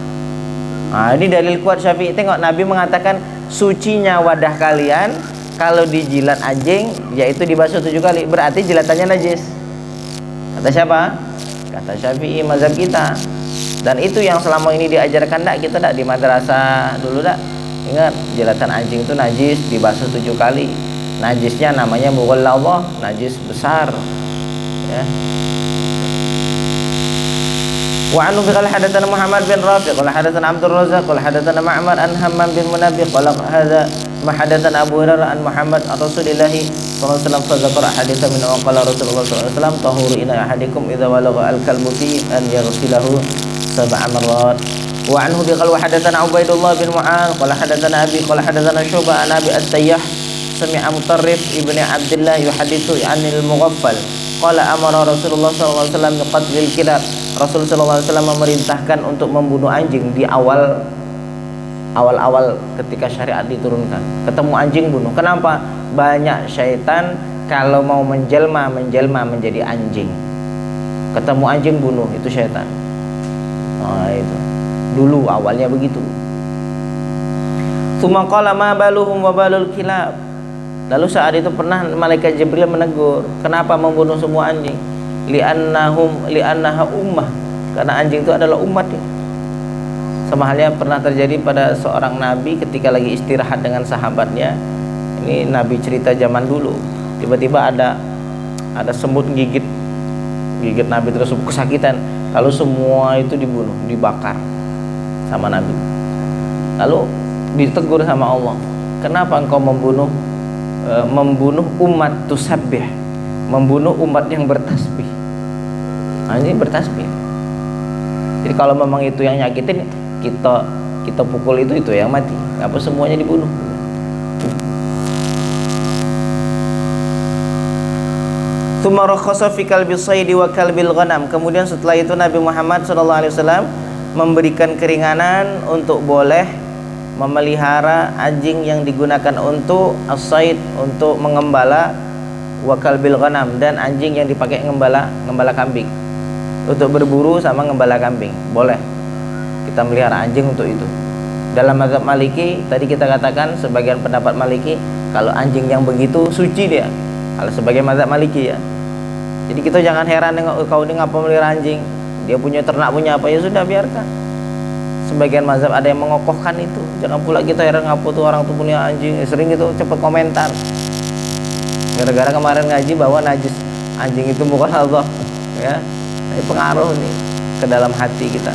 S1: Nah, ini dalil kuat Syafi'i. Tengok, Nabi mengatakan sucinya wadah kalian kalau dijilat anjing yaitu dibasuh 7 kali, berarti jilatannya najis. Kata siapa? Kata Syafi'i, mazhab kita. Dan itu yang selama ini diajarkan kita di madrasah dulu ingat, jilatan anjing itu najis, dibasuh 7 kali. Najisnya namanya mughalladhah, najis besar ya. Wa anhu qala hadatsana Muhammad bin Rafi' qala hadatsana Abdul Razzaq qala hadatsana Ma'mar an Hammam bin Munabbih qala hadza ma hadatsana Abu Hurairah an Muhammad an Rasulillah sallallahu alaihi wasallam fa dzakara haditsa min qala Rasulullah sallallahu alaihi wasallam tahuru ina ahadikum idza walagha al-kalbu fi an yaghsilahu 7 marrat. Wa anhu biqala hadatsana Ubaidullah bin Mu'adz qala hadatsana Abi qala hadatsana Syu'bah an Abi At-Tayyah sami'a Mutarrif ibni Abdullah yuhaditsu 'anil Mughaffal qala amara Rasulullah sallallahu alaihi wasallam biqatlil kilab. Rasul sallallahu alaihi wasallam memerintahkan untuk membunuh anjing di awal ketika syariat diturunkan. Ketemu anjing bunuh. Kenapa? Banyak syaitan kalau mau menjelma menjadi anjing. Ketemu anjing bunuh, itu syaitan. Nah, itu. Dulu awalnya begitu. Tsumma qala ma baluhum wa balul kilab. Lalu saat itu pernah malaikat Jibril menegur, kenapa membunuh semua anjing? Li'annaha ummah. Karena anjing itu adalah umat ya. Sama halnya pernah terjadi pada seorang nabi ketika lagi istirahat dengan sahabatnya. Ini nabi cerita zaman dulu. Tiba-tiba ada semut gigit nabi, terus kesakitan. Lalu semua itu dibunuh, dibakar sama nabi. Lalu ditegur sama Allah, kenapa engkau membunuh umat tusabbih, membunuh umat yang bertasbih? Anjing bertasbih. Jadi kalau memang itu yang nyakitin, kita pukul itu yang mati. Apa semuanya dibunuh? Tsumma rakhasa fi kalbi saydi wa kalbil ghanam. Kemudian setelah itu Nabi Muhammad SAW memberikan keringanan untuk boleh memelihara anjing yang digunakan untuk as-sayd, untuk mengembala, wa kalbil ghanam, dan anjing yang dipakai ngembala kambing. Untuk berburu sama ngembala kambing boleh kita melihara anjing untuk itu. Dalam mazhab Maliki tadi kita katakan, sebagian pendapat Maliki kalau anjing yang begitu suci dia, kalau sebagai mazhab Maliki ya. Jadi kita jangan heran nengok kau ini ngapa melihara anjing, dia punya ternak punya apa, ya sudah biarkan. Sebagian mazhab ada yang mengokohkan itu. Jangan pula kita heran ngapa tuh orang tuh punya anjing, sering itu cepat komentar gara-gara kemarin ngaji bahwa najis anjing itu bukan Allah ya. Ini pengaruh nih ke dalam hati kita.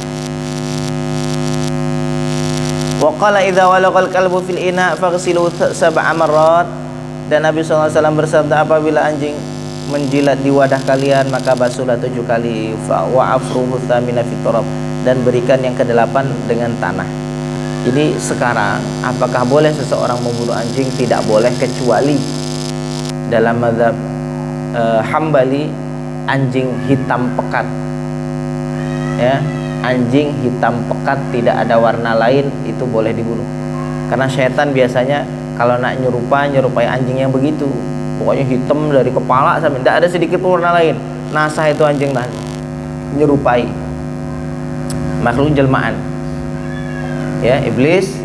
S1: Wa qala idza walaqal kalbu fil ina faghsilu sab'a marrat. Dan Nabi SAW bersabda, apabila anjing menjilat di wadah kalian maka basuhlah 7 kali, wa afruhu thamina fit turab, dan berikan yang ke-8 dengan tanah. Jadi sekarang apakah boleh seseorang membunuh anjing? Tidak boleh, kecuali dalam mazhab Hambali anjing hitam pekat ya, anjing hitam pekat tidak ada warna lain itu boleh dibunuh. Karena setan biasanya kalau nak nyerupai anjing yang begitu, pokoknya hitam dari kepala sampai tidak ada sedikit warna lain. Nasah itu anjing tadi nyerupai makhluk jelmaan ya, iblis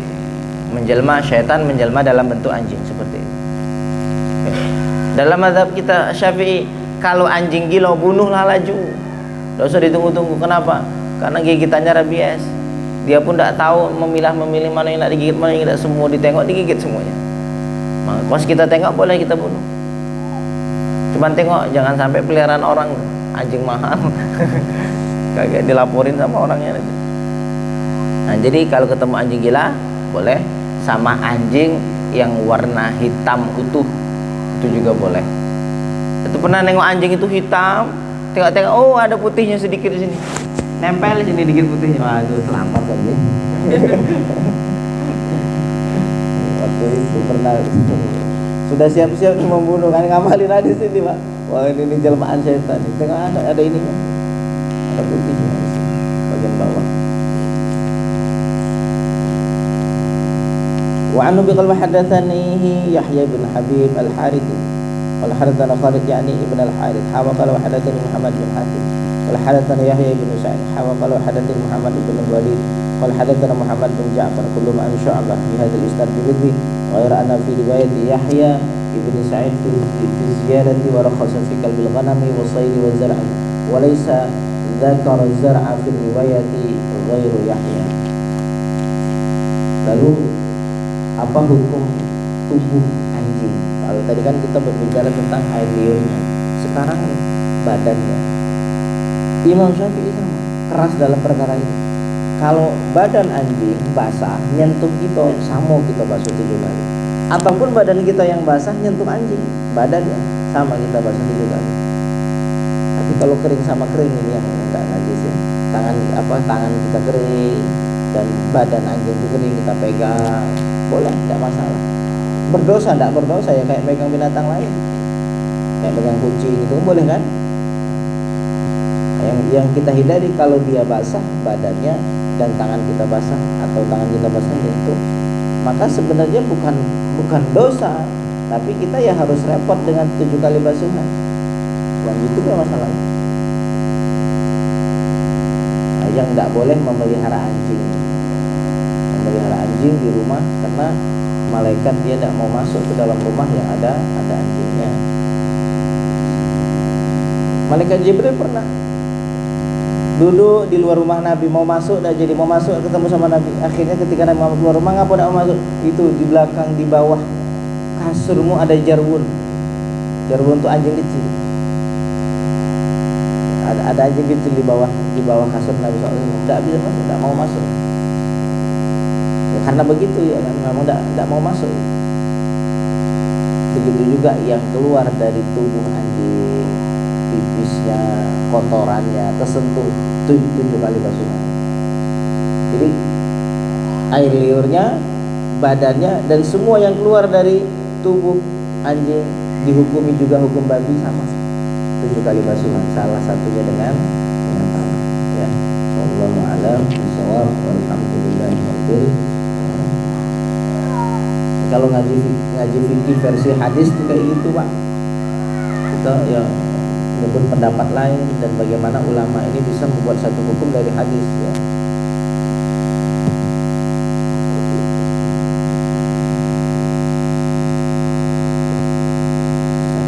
S1: menjelma, syaitan menjelma dalam bentuk anjing seperti itu. Dalam mazhab kita Syafi'i, kalau anjing gila bunuhlah laju, tidak usah ditunggu-tunggu. Kenapa? Karena gigitannya rabies. Dia pun tidak tahu memilih mana yang nak digigit, mana yang tidak. Semua ditengok digigit semuanya. Maka pas kita tengok boleh kita bunuh. Cuman tengok jangan sampai peliharaan orang, anjing mahal kagak dilaporin sama orangnya. Nah jadi kalau ketemu anjing gila boleh, sama anjing yang warna hitam utuh itu juga boleh. Itu pernah nengok anjing itu hitam, tengok-tengok, oh ada putihnya sedikit di sini, nempel di sini dikit putihnya, waduh selamat aja. Waktu itu pernah sudah siap-siap membunuh kan, ngamalin aja di sini pak, wah ini jelmaan setan, tengok ada ininya, ada putihnya di sini, bagian bawah. Wa anhu biqal hadatsani Yahya bin Habib al-Harithi wal hadatsana Khalid yani ibn al-Harith hawa qala wa hadatsani Muhammad bin Hatim wal hadatsana Yahya bin Sa'id hawa qala wa hadatsani Muhammad bin Walid wal hadatsana Muhammad bin Ja'far kullu an Syu'bah fi hadzal isnad bi ghayra anna fi riwayat Yahya ibn Sa'id fi ziyadati wa rakhasa fi kalbil ghanami wa sayd wa zar'i wa laysa dzakara az-zar'a fi riwayati ghairu Yahya. Lalu apa hukum tubuh anjing? Kalau tadi kan kita berbicara tentang air liurnya, sekarang badannya. Imam Syafi'i sama keras dalam perkara ini. Kalau badan anjing basah nyentuh kita, sama kita basuh 7 kali. Ataupun badan kita yang basah nyentuh anjing, badannya sama kita basuh 7 kali. Tapi kalau kering sama kering ini yang enggak najis ya. Tangan kita kering dan badan anjing itu kering, kita pegang, boleh, tidak masalah. Berdosa tidak berdosa ya, kayak pegang binatang lain, kayak pegang kucing itu boleh kan. Yang kita hindari kalau dia basah badannya dan tangan kita basah atau tangan kita basah itu, maka sebenarnya bukan dosa, tapi kita ya harus repot dengan 7 kali basuhan. Yang itu gak masalah. Nah, yang tidak boleh memelihara anjing. Memelihara anjing di rumah karena malaikat dia tidak mau masuk ke dalam rumah yang ada anjingnya. Malaikat Jibril pernah duduk di luar rumah Nabi, mau masuk dan jadi mau masuk ketemu sama Nabi. Akhirnya ketika Nabi mau keluar rumah, ngapa tidak mau masuk? Itu di belakang, di bawah kasurmu ada jarwun. Jarwun itu anjing kecil. Ada anjing kecil di bawah kasur Nabi SAW. Tidak bisa masuk, tidak mau masuk. Ya, karena begitu ya kan, tidak mau masuk. Begitu juga yang keluar dari tubuh anjing pipisnya, kotorannya tersentuh 7 kali basuhan. Jadi air liurnya, badannya, dan semua yang keluar dari tubuh anjing dihukumi juga hukum babi sama, 7 kali basuhan, salah satunya dengan tanah. Ya, wallahu a'lam bishawab, walhamdulillahirabbil. Kalau ngaji fikih versi hadis itu kayak gitu, Pak. Kita ya menyebut pendapat lain dan bagaimana ulama ini bisa membuat satu hukum dari hadis, ya.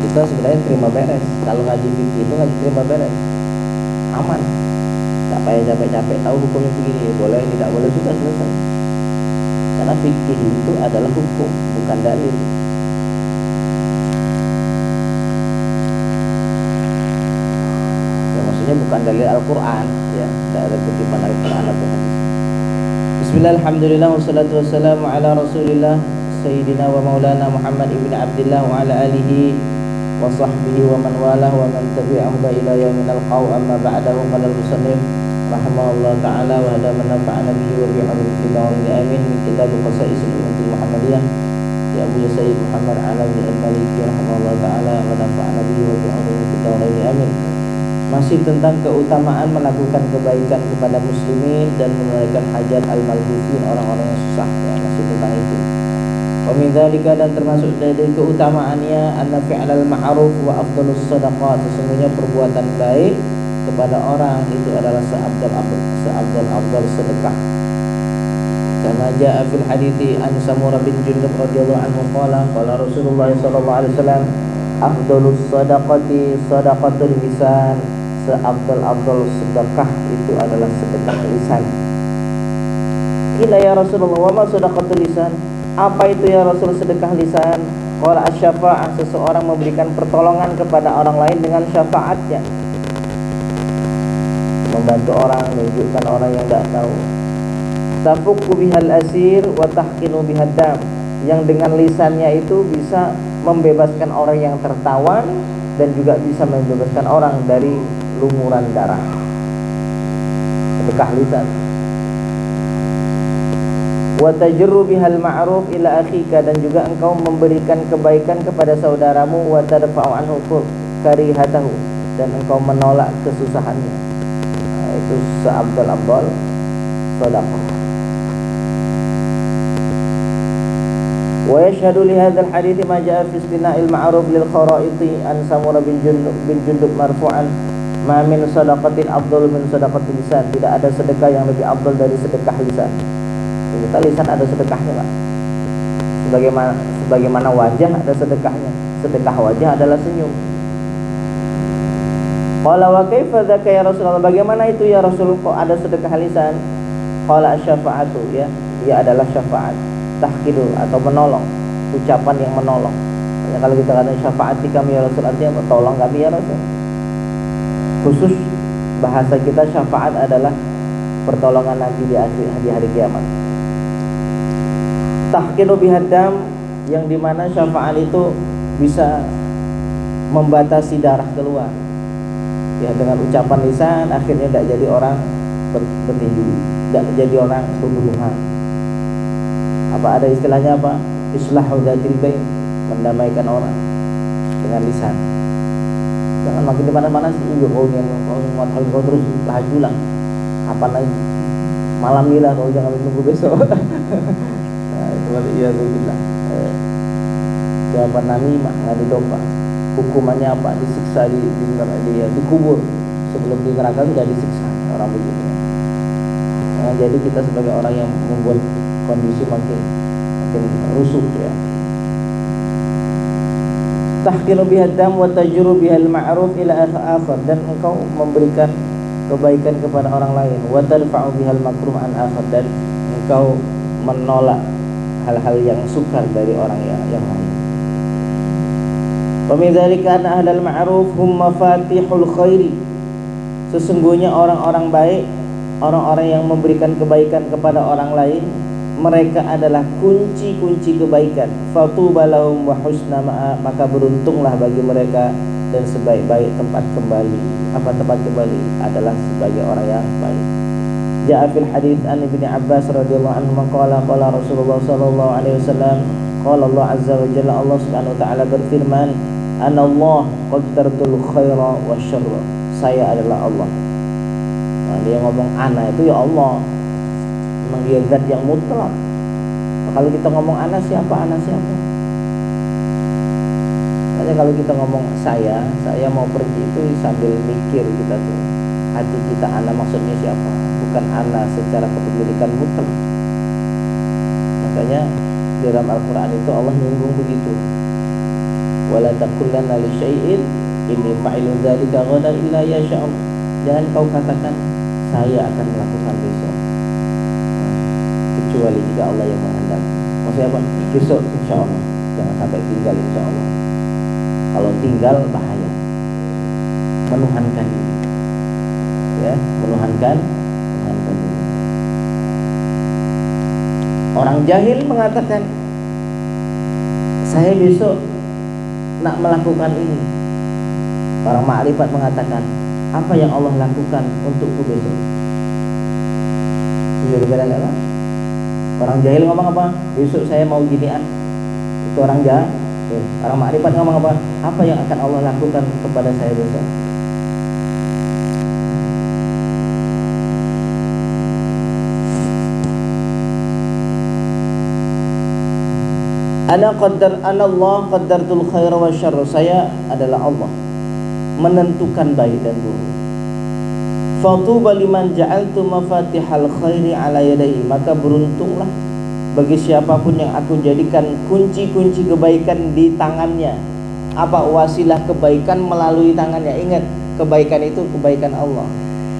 S1: Kita sebenarnya terima beres. Kalau ngaji fikih itu ngaji terima beres, aman, tak payah capek-capek tahu hukumnya begini, boleh tidak boleh, sudah selesai. Karena fikih itu adalah hukum, bukan dalil. Ya, maksudnya bukan dalil Al-Quran, ya, tidak ada kutipan Al-Quran atau hadis. Bismillah, alhamdulillah, wassalatu wassalamu ala rasulillah Sayyidina wa maulana Muhammad ibn Abdillah wa ala alihi wa sahbihi wa man walah wa man tabi'ahu ila yaumin alqaw, amma ba'dahu. Qala al-musannif rahimahullah ta'ala wa hada man nafa'ana bihi wa bi'arudhi da'urin amin min kitab Qasaisul Ummatil Muhammadiyah ya Abu Sayyid Muhammad Alawi al-Maliki rahimahullah ta'ala wa nafa'ana bihi wa bi'arudhi da'urin amin. Masih tentang keutamaan melakukan kebaikan kepada muslimin dan menunaikan hajat al-malbusin, orang-orang yang susah, ya, masih tentang itu. Wa min dzalika, dan termasuk dari keutamaannya, anna fi'lal ma'ruf wa afdhalus shadaqah, sesungguhnya perbuatan baik kepada orang itu adalah seafdal sedekah. Kama jaa fil hadithi an Samurah bin Jundub radhiyallahu anhu qala Rasulullah sallallahu alaihi wasallam, afdhalus shadaqati shadaqatul lisan, seafdal sedekah itu adalah sedekah lisan. Qila ya Rasulullah, wa ma shadaqatul lisan? Apa itu ya Rasul sedekah lisan? Qala asy-syafa'ah, seseorang memberikan pertolongan kepada orang lain dengan syafaatnya, membantu orang, menunjukkan orang yang tidak tahu. Tafukku bihal asir wa tahkinu bihad dam, yang dengan lisannya itu bisa membebaskan orang yang tertawan dan juga bisa membebaskan orang dari lumuran darah. Sedekah lisan. Wa tajru bihal ma'ruf ila akhika, dan juga engkau memberikan kebaikan kepada saudaramu, wa tadfa'u anhu karihatahu, dan engkau menolak kesusahannya. Itu seabdal sedekah. Wa yashhadu li hadzal hadits ma jaa fi istina'il ma'ruf lil kharaiti an Samurah bin Jundub marfu'an, ma min sadaqatin afdal min sadaqatil lisan, tidak ada sedekah yang lebih afdal dari sedekah lisan. Kita lisan ada sedekahnya, Pak. Sebagaimana wajah ada sedekahnya. Sedekah wajah adalah senyum. Qala wa kaifa dzaka ya Rasulullah, bagaimana itu ya Rasul, kok ada sedekah lisan? Qala asy-syafa'atu, ya, dia adalah syafaat, tahkidu atau menolong, ucapan yang menolong. Ya, kalau kita katakan syafaati kami ya Rasul, artinya tolong kami ya Rasul. Khusus bahasa kita syafaat adalah pertolongan nanti di hari kiamat. Tahkidu bihadam, yang dimana syafaat itu bisa membatasi darah keluar. Ya, dengan ucapan lisan akhirnya tidak jadi orang bertinju, tidak jadi orang berbunuhan. Apa ada istilahnya apa? Islahu dzatil bain, mendamaikan orang dengan lisan. Jangan makin di mana-mana sih Jokowi yang kau terus laju lah. Apa lagi? Malam gila, kau jangan tunggu besok. Nah, itu iya tuh bilang. Siapa namimah, ngadu domba. Hukumannya apa? Disiksa dikubur. Sebelum di neraka sudah disiksa orang begitu. Nah, jadi kita sebagai orang yang membuat kondisi makin rusuh, ya. Tahkinu bihadam wa tajru bihal ma'ruf ila akhar, dan engkau memberikan kebaikan kepada orang lain, wa tadfa'u bihal makruh an akhar, dan engkau menolak hal-hal yang sukar dari orang yang lain. Wa min dzalika anna ahlal ma'ruf hum mafatihul khairi, sesungguhnya orang-orang baik, orang-orang yang memberikan kebaikan kepada orang lain, mereka adalah kunci-kunci kebaikan. Fatuba lahum wa husna ma'a, maka beruntunglah bagi mereka dan sebaik-baik tempat kembali adalah sebagai orang yang baik. Ja'a fil hadits an Ibnu Abbas radhiyallahu anhu qala Rasulullah sallallahu alaihi wasallam qala Allah azza wa jalla, Allah subhanahu wa ta'ala berfirman, anallah qaddartul khaira wasyarra, saya adalah Allah. Nah, dia ngomong ana itu ya Allah, memang dia zat yang mutlak. Kalau kita ngomong ana siapa? Makanya kalau kita ngomong saya mau pergi itu sambil mikir kita tuh, hati kita ana maksudnya siapa, bukan ana secara kepemilikan mutlak. Makanya di dalam Al-Quran itu Allah menyinggung begitu, wala taqulanna li syai'in inni fa'ilun dzalika ghadan illa yasha Allah. Jangan kau katakan saya akan melakukan besok, kecuali jika Allah yang menghendaki. Maksudnya apa? Besok insya Allah, jangan sampai tinggal insya Allah. Kalau tinggal bahaya, menuhankan diri, ya, menuhankan diri. Orang jahil mengatakan saya besok nak melakukan ini. Orang makrifat mengatakan apa yang Allah lakukan untukku besok. Sudah berbeda. Orang jahil ngomong apa? Besok saya mau ginian. Itu orang jahil. Orang makrifat ngomong apa? Apa yang akan Allah lakukan kepada saya besok? Allah qaddartul khaira wa syarra, saya adalah Allah menentukan baik dan buruk. Fatuba liman ja'altu mafatihal khairi ala yadayhi, maka beruntunglah bagi siapapun yang aku jadikan kunci-kunci kebaikan di tangannya. Apa wasilah kebaikan melalui tangannya? Ingat, kebaikan itu kebaikan Allah.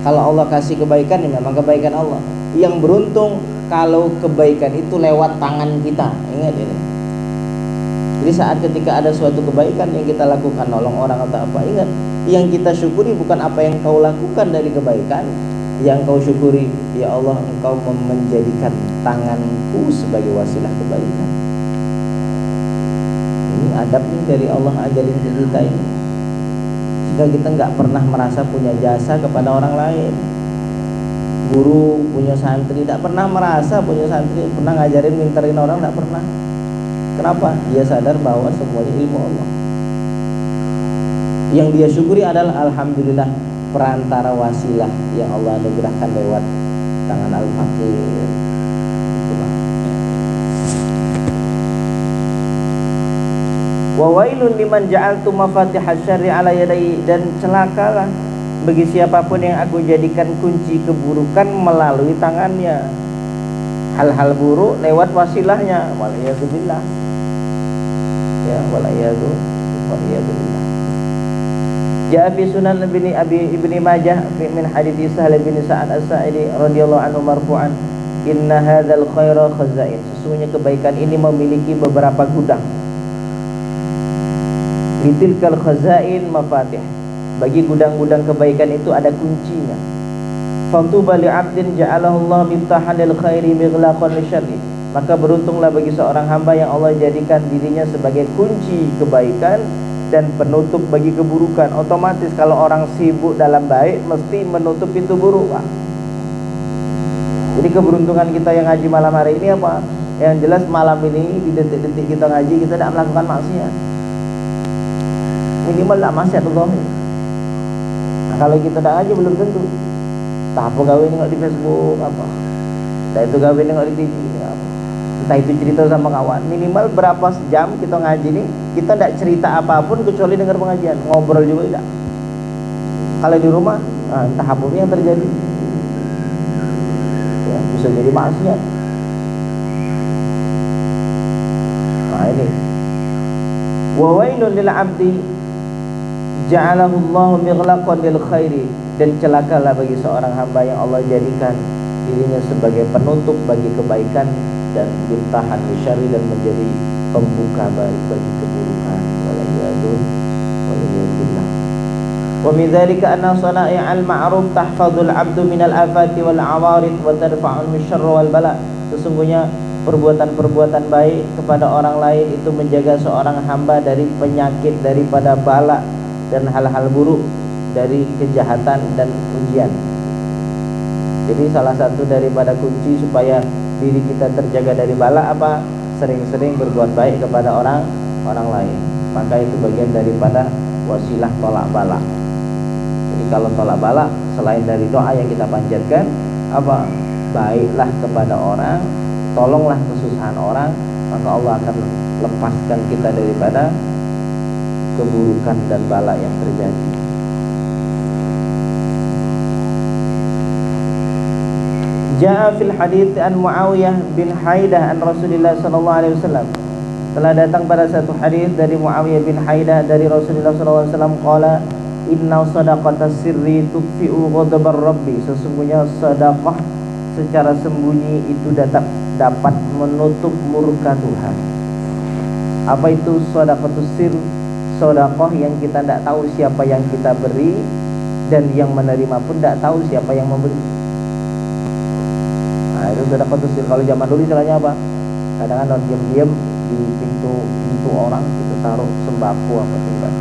S1: Kalau Allah kasih kebaikan, ya memang kebaikan Allah. Yang beruntung kalau kebaikan itu lewat tangan kita. Ingat ini. Jadi saat ketika ada suatu kebaikan yang kita lakukan, nolong orang atau apa, ingat, yang kita syukuri bukan apa yang kau lakukan dari kebaikan. Yang kau syukuri, ya Allah, engkau menjadikan tanganku sebagai wasilah kebaikan. Ini adab nih dari Allah ajarin ke kita ini, sehingga kita nggak pernah merasa punya jasa kepada orang lain. Guru punya santri tidak pernah merasa punya santri pernah ngajarin minterin orang, tidak pernah. Kenapa? Dia sadar bahwa semuanya ilmu Allah. Yang dia syukuri adalah alhamdulillah, perantara wasilah yang Allah anugerahkan lewat tangan al-fakir. Wa wailun liman ja'altu mafatihasy syarri ala yadayhi, dan celakalah bagi siapapun yang aku jadikan kunci keburukan melalui tangannya. Hal-hal buruk lewat wasilahnya. Waliyadzubillah. Ya, waliyadzubillah. Ja'a fi sunan ibni Majah min hadits Sahal bin Sa'ad As-Sa'idi radhiyallahu anhu marfu'an, inna hadzal khaira khazain, sesungguhnya kebaikan ini memiliki beberapa gudang. Litilkal khazain mafatih, bagi gudang-gudang kebaikan itu ada kuncinya. Fatuba li'abdin ja'alahu Allah miftahan lil khairi mighlaqan lisyarri, maka beruntunglah bagi seorang hamba yang Allah jadikan dirinya sebagai kunci kebaikan dan penutup bagi keburukan. Otomatis kalau orang sibuk dalam baik mesti menutup pintu buruk, Pak. Jadi keberuntungan kita yang ngaji malam hari ini apa? Yang jelas malam ini di detik-detik kita ngaji, kita tidak melakukan maksiat. Minimal tidak maksiat Allah. Nah, kalau kita tidak ngaji belum tentu. Entah apa gawe nengok di Facebook apa, entah itu gawe nengok di TV apa, entah itu cerita sama kawan. Minimal berapa jam kita ngaji nih, kita tidak cerita apapun kecuali dengar pengajian, ngobrol juga tidak. Kalau di rumah, nah, entah apa yang terjadi, ya, bisa jadi maksiat. Nah ini, wa wailun lil 'abdi ja'alahu Allahu mighlaqan lil khairi, dan celakalah bagi seorang hamba yang Allah jadikan dirinya sebagai penutup bagi kebaikan dan bintahan lisyarri, dan menjadi pembuka bagi keburukan. Waliyadzubillah. Wa min dzalika anna sana'i'al ma'ruf tahfadzul 'abdu minal afati wal 'awarid wa tarfa'u syarra wal bala. Sesungguhnya perbuatan-perbuatan baik kepada orang lain itu menjaga seorang hamba dari penyakit, daripada bala, dan hal-hal buruk dari kejahatan dan ujian. Jadi salah satu daripada kunci supaya diri kita terjaga dari bala apa? Sering-sering berbuat baik kepada orang lain. Maka itu bagian daripada wasilah tolak bala. Jadi kalau tolak bala, selain dari doa yang kita panjatkan, apa? Baiklah kepada orang, tolonglah kesusahan orang, maka Allah akan lepaskan kita daripada keburukan dan bala yang terjadi. Ja'a fil hadits an Muawiyah bin Haidah an Rasulullah sallallahu alaihi wasallam. Telah datang pada satu hadis dari Muawiyah bin Haidah dari Rasulullah sallallahu alaihi wasallam qala inna shadaqatas sirri tudfi'u ghadabar rabbi. Sesungguhnya sedekah secara sembunyi itu dapat menutup murka Tuhan. Apa itu shadaqatus sir? Sedekah yang kita tidak tahu siapa yang kita beri, dan yang menerima pun tidak tahu siapa yang memberi. Nah, itu shadaqatus sir. Kalau zaman dulu istilahnya apa? Kadang-kadang diam-diam di pintu orang kita taruh sembako apa tidak.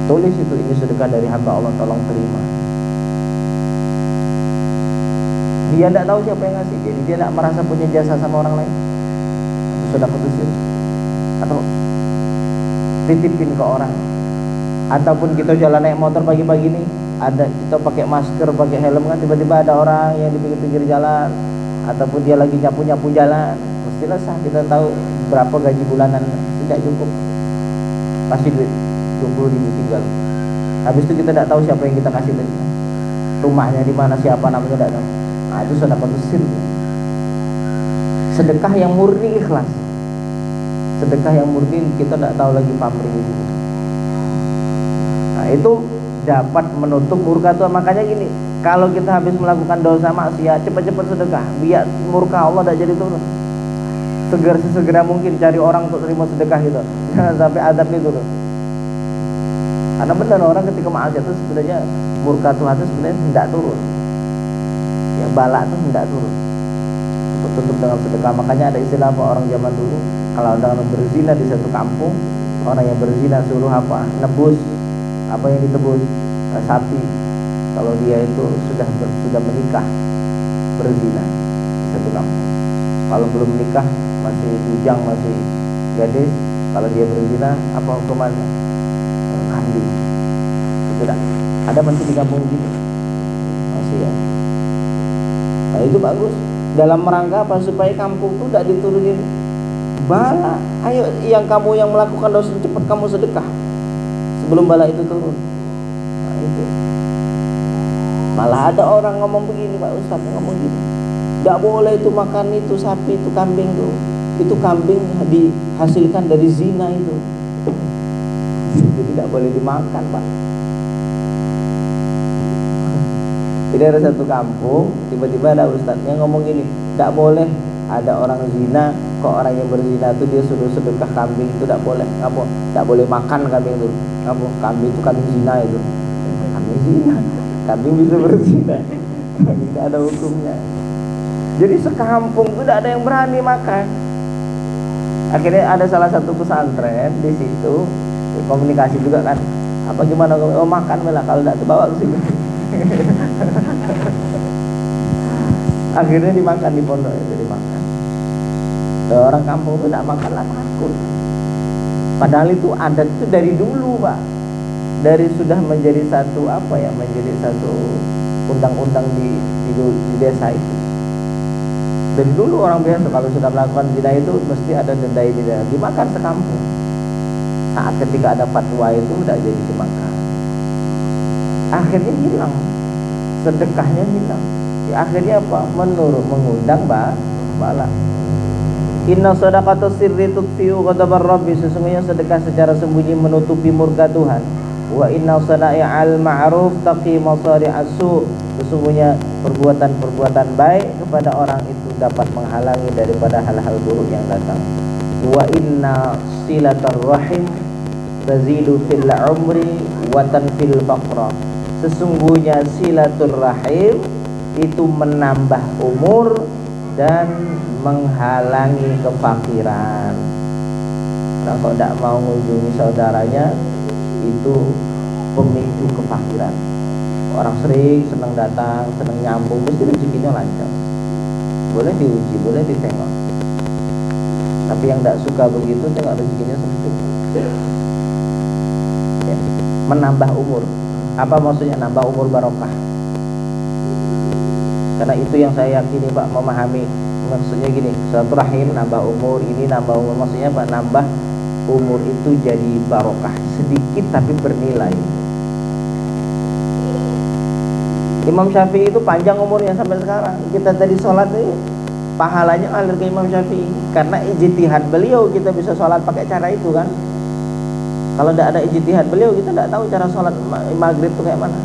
S1: Tulis itu, ini sedekah dari hamba Allah, tolong terima. Dia tidak tahu siapa yang ngasih, jadi dia tidak merasa punya jasa sama orang lain. Itu sedekah sir. Atau titipin ke orang, ataupun kita jalan naik motor pagi-pagi ini, ada kita pakai masker, pakai helm kan, tiba-tiba ada orang yang di pinggir jalan, ataupun dia lagi nyapu-nyapu jalan, mestilah sah kita tahu berapa gaji bulanan, tidak cukup, pasti duit 20.000 tinggal. Habis itu kita tidak tahu siapa yang kita kasih tadi, rumahnya di mana, siapa namanya, tidak tahu. Nah, itu sedekah sir. Sedekah yang murni ikhlas. Sedekah yang murni kita tidak tahu lagi pamrih itu. Nah, itu dapat menutup murka Tuhan. Makanya gini, kalau kita habis melakukan dosa maksiat, cepat-cepat sedekah, biar murka Allah tidak jadi turun. Sesegera mungkin cari orang untuk terima sedekah itu, jangan sampai azab itu turun. Karena benar orang ketika maksiat itu sebenarnya murka Tuhan itu sebenarnya tidak turun. Ya, bala itu tidak turun. Tutup dengan sedekah. Makanya ada istilah apa orang zaman dulu, kalau ada orang berzina di satu kampung, orang yang berzina suruh apa? Nebus. Apa yang ditebus? Sapi. Kalau dia itu sudah menikah, berzina di satu kampung. Kalau belum menikah, masih bujang, masih gadis, kalau dia berzina, apa hukumannya? Kambing. Itu dah. Ada masih di kampung gitu. Masih ya. Nah, itu bagus. Dalam rangka apa? Supaya kampung itu tidak diturunin bala. Ayo, yang kamu yang melakukan dosa cepat kamu sedekah sebelum bala itu turun. Nah, itu. Malah ada orang ngomong begini, Pak Ustaz ngomong gini, tidak boleh itu makan itu sapi, itu kambing tuh. Itu kambing dihasilkan dari zina itu. Jadi tidak boleh dimakan, Pak. Jadi ada satu kampung, tiba-tiba ada ustadznya ngomong gini, tidak boleh ada orang zina, kok orang yang berzina itu dia suruh sedekah kambing itu tidak boleh, kamu tidak boleh makan kambing itu, kamu kambing itu kambing zina itu, kambing zina, kambing bisa berzina, tidak ada hukumnya. Jadi sekampung itu tidak ada yang berani makan. Akhirnya ada salah satu pesantren di situ, komunikasi juga kan, apa gimana, oh makan lah kalau tidak terbawa ke sini. Akhirnya dimakan di pondok itu, dimakan. Orang kampung itu tidak makan lah, takut. Padahal itu adat itu dari dulu, Pak. Dari sudah menjadi satu apa ya, menjadi satu undang-undang di desa itu. Dari dulu orang biasa kalau sudah melakukan zina itu mesti ada denda ini, dimakan sekampung. Saat ketika ada fatwa itu tidak jadi dimakan. Akhirnya hilang, sedekahnya hilang. Akhirnya apa? Mengundang bala. Inna shadaqatus sirri tudfi'u ghadabar rabbi. Sesungguhnya sedekah secara sembunyi menutupi murka Tuhan. Wa inna sana'i'al ma'ruf taqi masari'as su'. Sesungguhnya perbuatan-perbuatan baik kepada orang itu dapat menghalangi daripada hal-hal buruk yang datang. Wa inna silatar rahim tazidu fil umri wa tanfil faqra. Sesungguhnya silaturrahim itu menambah umur dan menghalangi kefakiran. Nah, kalau tidak mau mengunjungi saudaranya, itu pemicu kefakiran. Orang sering senang datang, senang nyambung, mesti rezekinya lancar. Boleh diuji, boleh ditengok. Tapi yang tidak suka begitu, tengok rezekinya sempit. Ya. Menambah umur. Apa maksudnya nambah umur barokah? Karena itu yang saya yakini Pak, memahami. Maksudnya gini, silaturahim nambah umur, ini nambah umur. Maksudnya Pak, nambah umur itu jadi barokah. Sedikit tapi bernilai. Imam Syafi'i itu panjang umurnya sampai sekarang. Kita tadi sholat itu pahalanya ngalir ke Imam Syafi'i. Karena ijtihad beliau kita bisa sholat pakai cara itu kan. Kalau tidak ada ijtihad beliau, kita tidak tahu cara sholat maghrib itu kayak mana.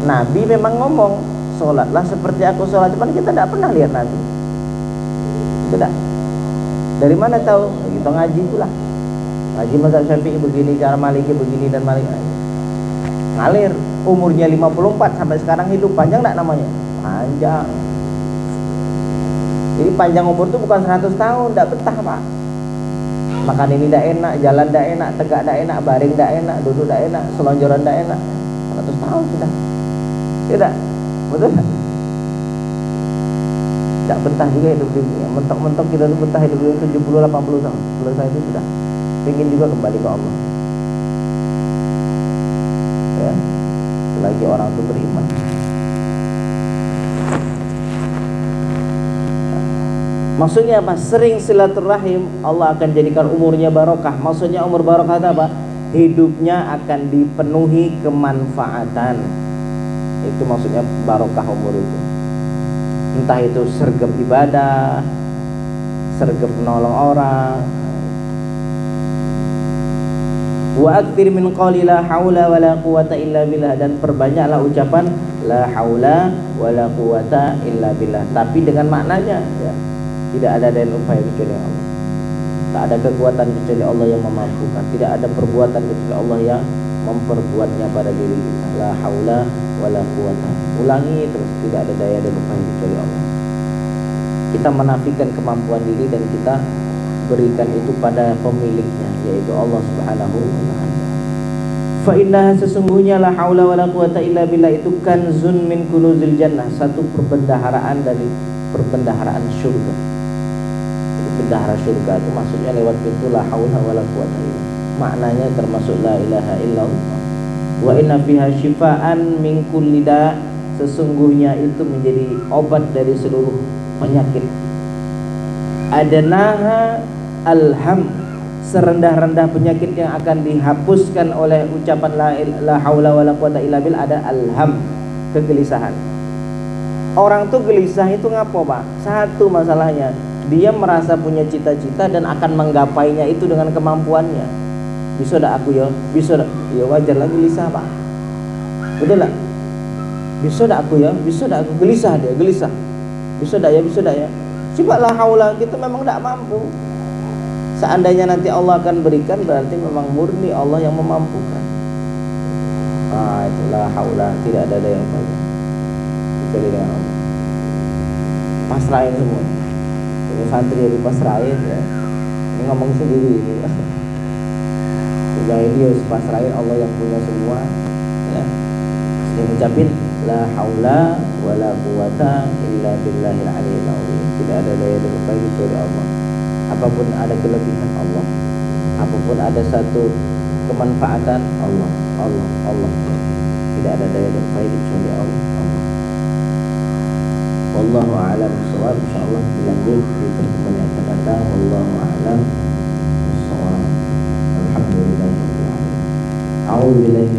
S1: Nabi memang ngomong, sholatlah seperti aku sholat, cuman kita tidak pernah lihat Nabi. Tidak. Dari mana tahu? Kita ngaji itulah. Ngaji mazhab Syafi'i begini, cara Maliki begini dan Maliki. Ngalir. Umurnya 54 sampai sekarang hidup. Panjang enggak namanya? Panjang. Jadi panjang umur itu bukan 100 tahun, enggak betah Pak. Makan ini enggak enak, jalan enggak enak, tegak enggak enak, baring enggak enak, duduk enggak enak, selonjoran enggak enak. 100 tahun sudah. Tidak? Betul enggak? Enggak betah juga hidup di dunia. Mentok-mentok kita tuh betah hidup di 70-80 tahun. Selesai itu sudah. Pengen juga kembali ke Allah. Ya. Lagi orang itu beriman. Maksudnya apa? Sering silaturahim, Allah akan jadikan umurnya barokah. Maksudnya umur barokah itu apa? Hidupnya akan dipenuhi kemanfaatan. Itu maksudnya barokah umur itu. Entah itu sergap ibadah, sergap menolong orang. Wa aktsir min qouli la haula wala quwata illa billah, dan perbanyaklah ucapan la haula wala quwata illa billah, tapi dengan maknanya ya. Tidak ada daya upaya kecuali Allah. Tak ada kekuatan kecuali Allah yang memampukan. Tidak ada perbuatan kecuali Allah yang memperbuatnya pada diri kita. La haula wala quwata. Ulangi terus, tidak ada daya dan upaya kecuali Allah. Kita menafikan kemampuan diri dan kita berikan itu pada pemiliknya, yaitu Allah Subhanahu wa taala. Fa innaha, sesungguhnya la haula wala quwata illa billah itu kanzun min kunuzil jannah, satu perbendaharaan dari perbendaharaan surga. Jadi bendahara surga itu maksudnya lewat pintu la haula wala quwata illa. Maknanya termasuk la ilaha illallah. Wa inna fiha syifaan min kulli da, sesungguhnya itu menjadi obat dari seluruh penyakit. Adanaha alham, serendah-rendah penyakit yang akan dihapuskan oleh ucapan la haula wala quwata illa billah ada alham, kegelisahan. Orang tuh gelisah itu ngapo Pak? Satu masalahnya, dia merasa punya cita-cita dan akan menggapainya itu dengan kemampuannya. Bisa dak aku ya? Bisa dak? Ya wajar lah gelisah Pak. Betul lah? Bisa dak aku ya? Bisa dak aku? Gelisah dia, gelisah. Bisa dak ya? Bisa dak ya? Coba la haula, kita memang tidak mampu. Seandainya nanti Allah akan berikan, berarti memang murni Allah yang memampukan. Itu la haula, tidak ada daya upaya kecuali dengan Allah. Pasrahin semua. Ini santri yang dipasrahin ya. Ini ngomong sendiri ini. Sudah ini harus pasrahin, Allah yang punya semua ya. Ini ucapin la haula wala quwata illa billahil aliyyil azim. Tidak ada daya dan upaya kecuali Allah. Apapun ada kelebihan Allah, apapun ada satu kemanfaatan Allah, Allah, Allah. Tidak ada daya dan upaya kecuali Allah, Allah. Wallahu a'lam bishawab. Insyaallah dilanjut di pertemuan yang akan datang. Wallahu a'lam bishawab. Alhamdulillah. A'udzu billahi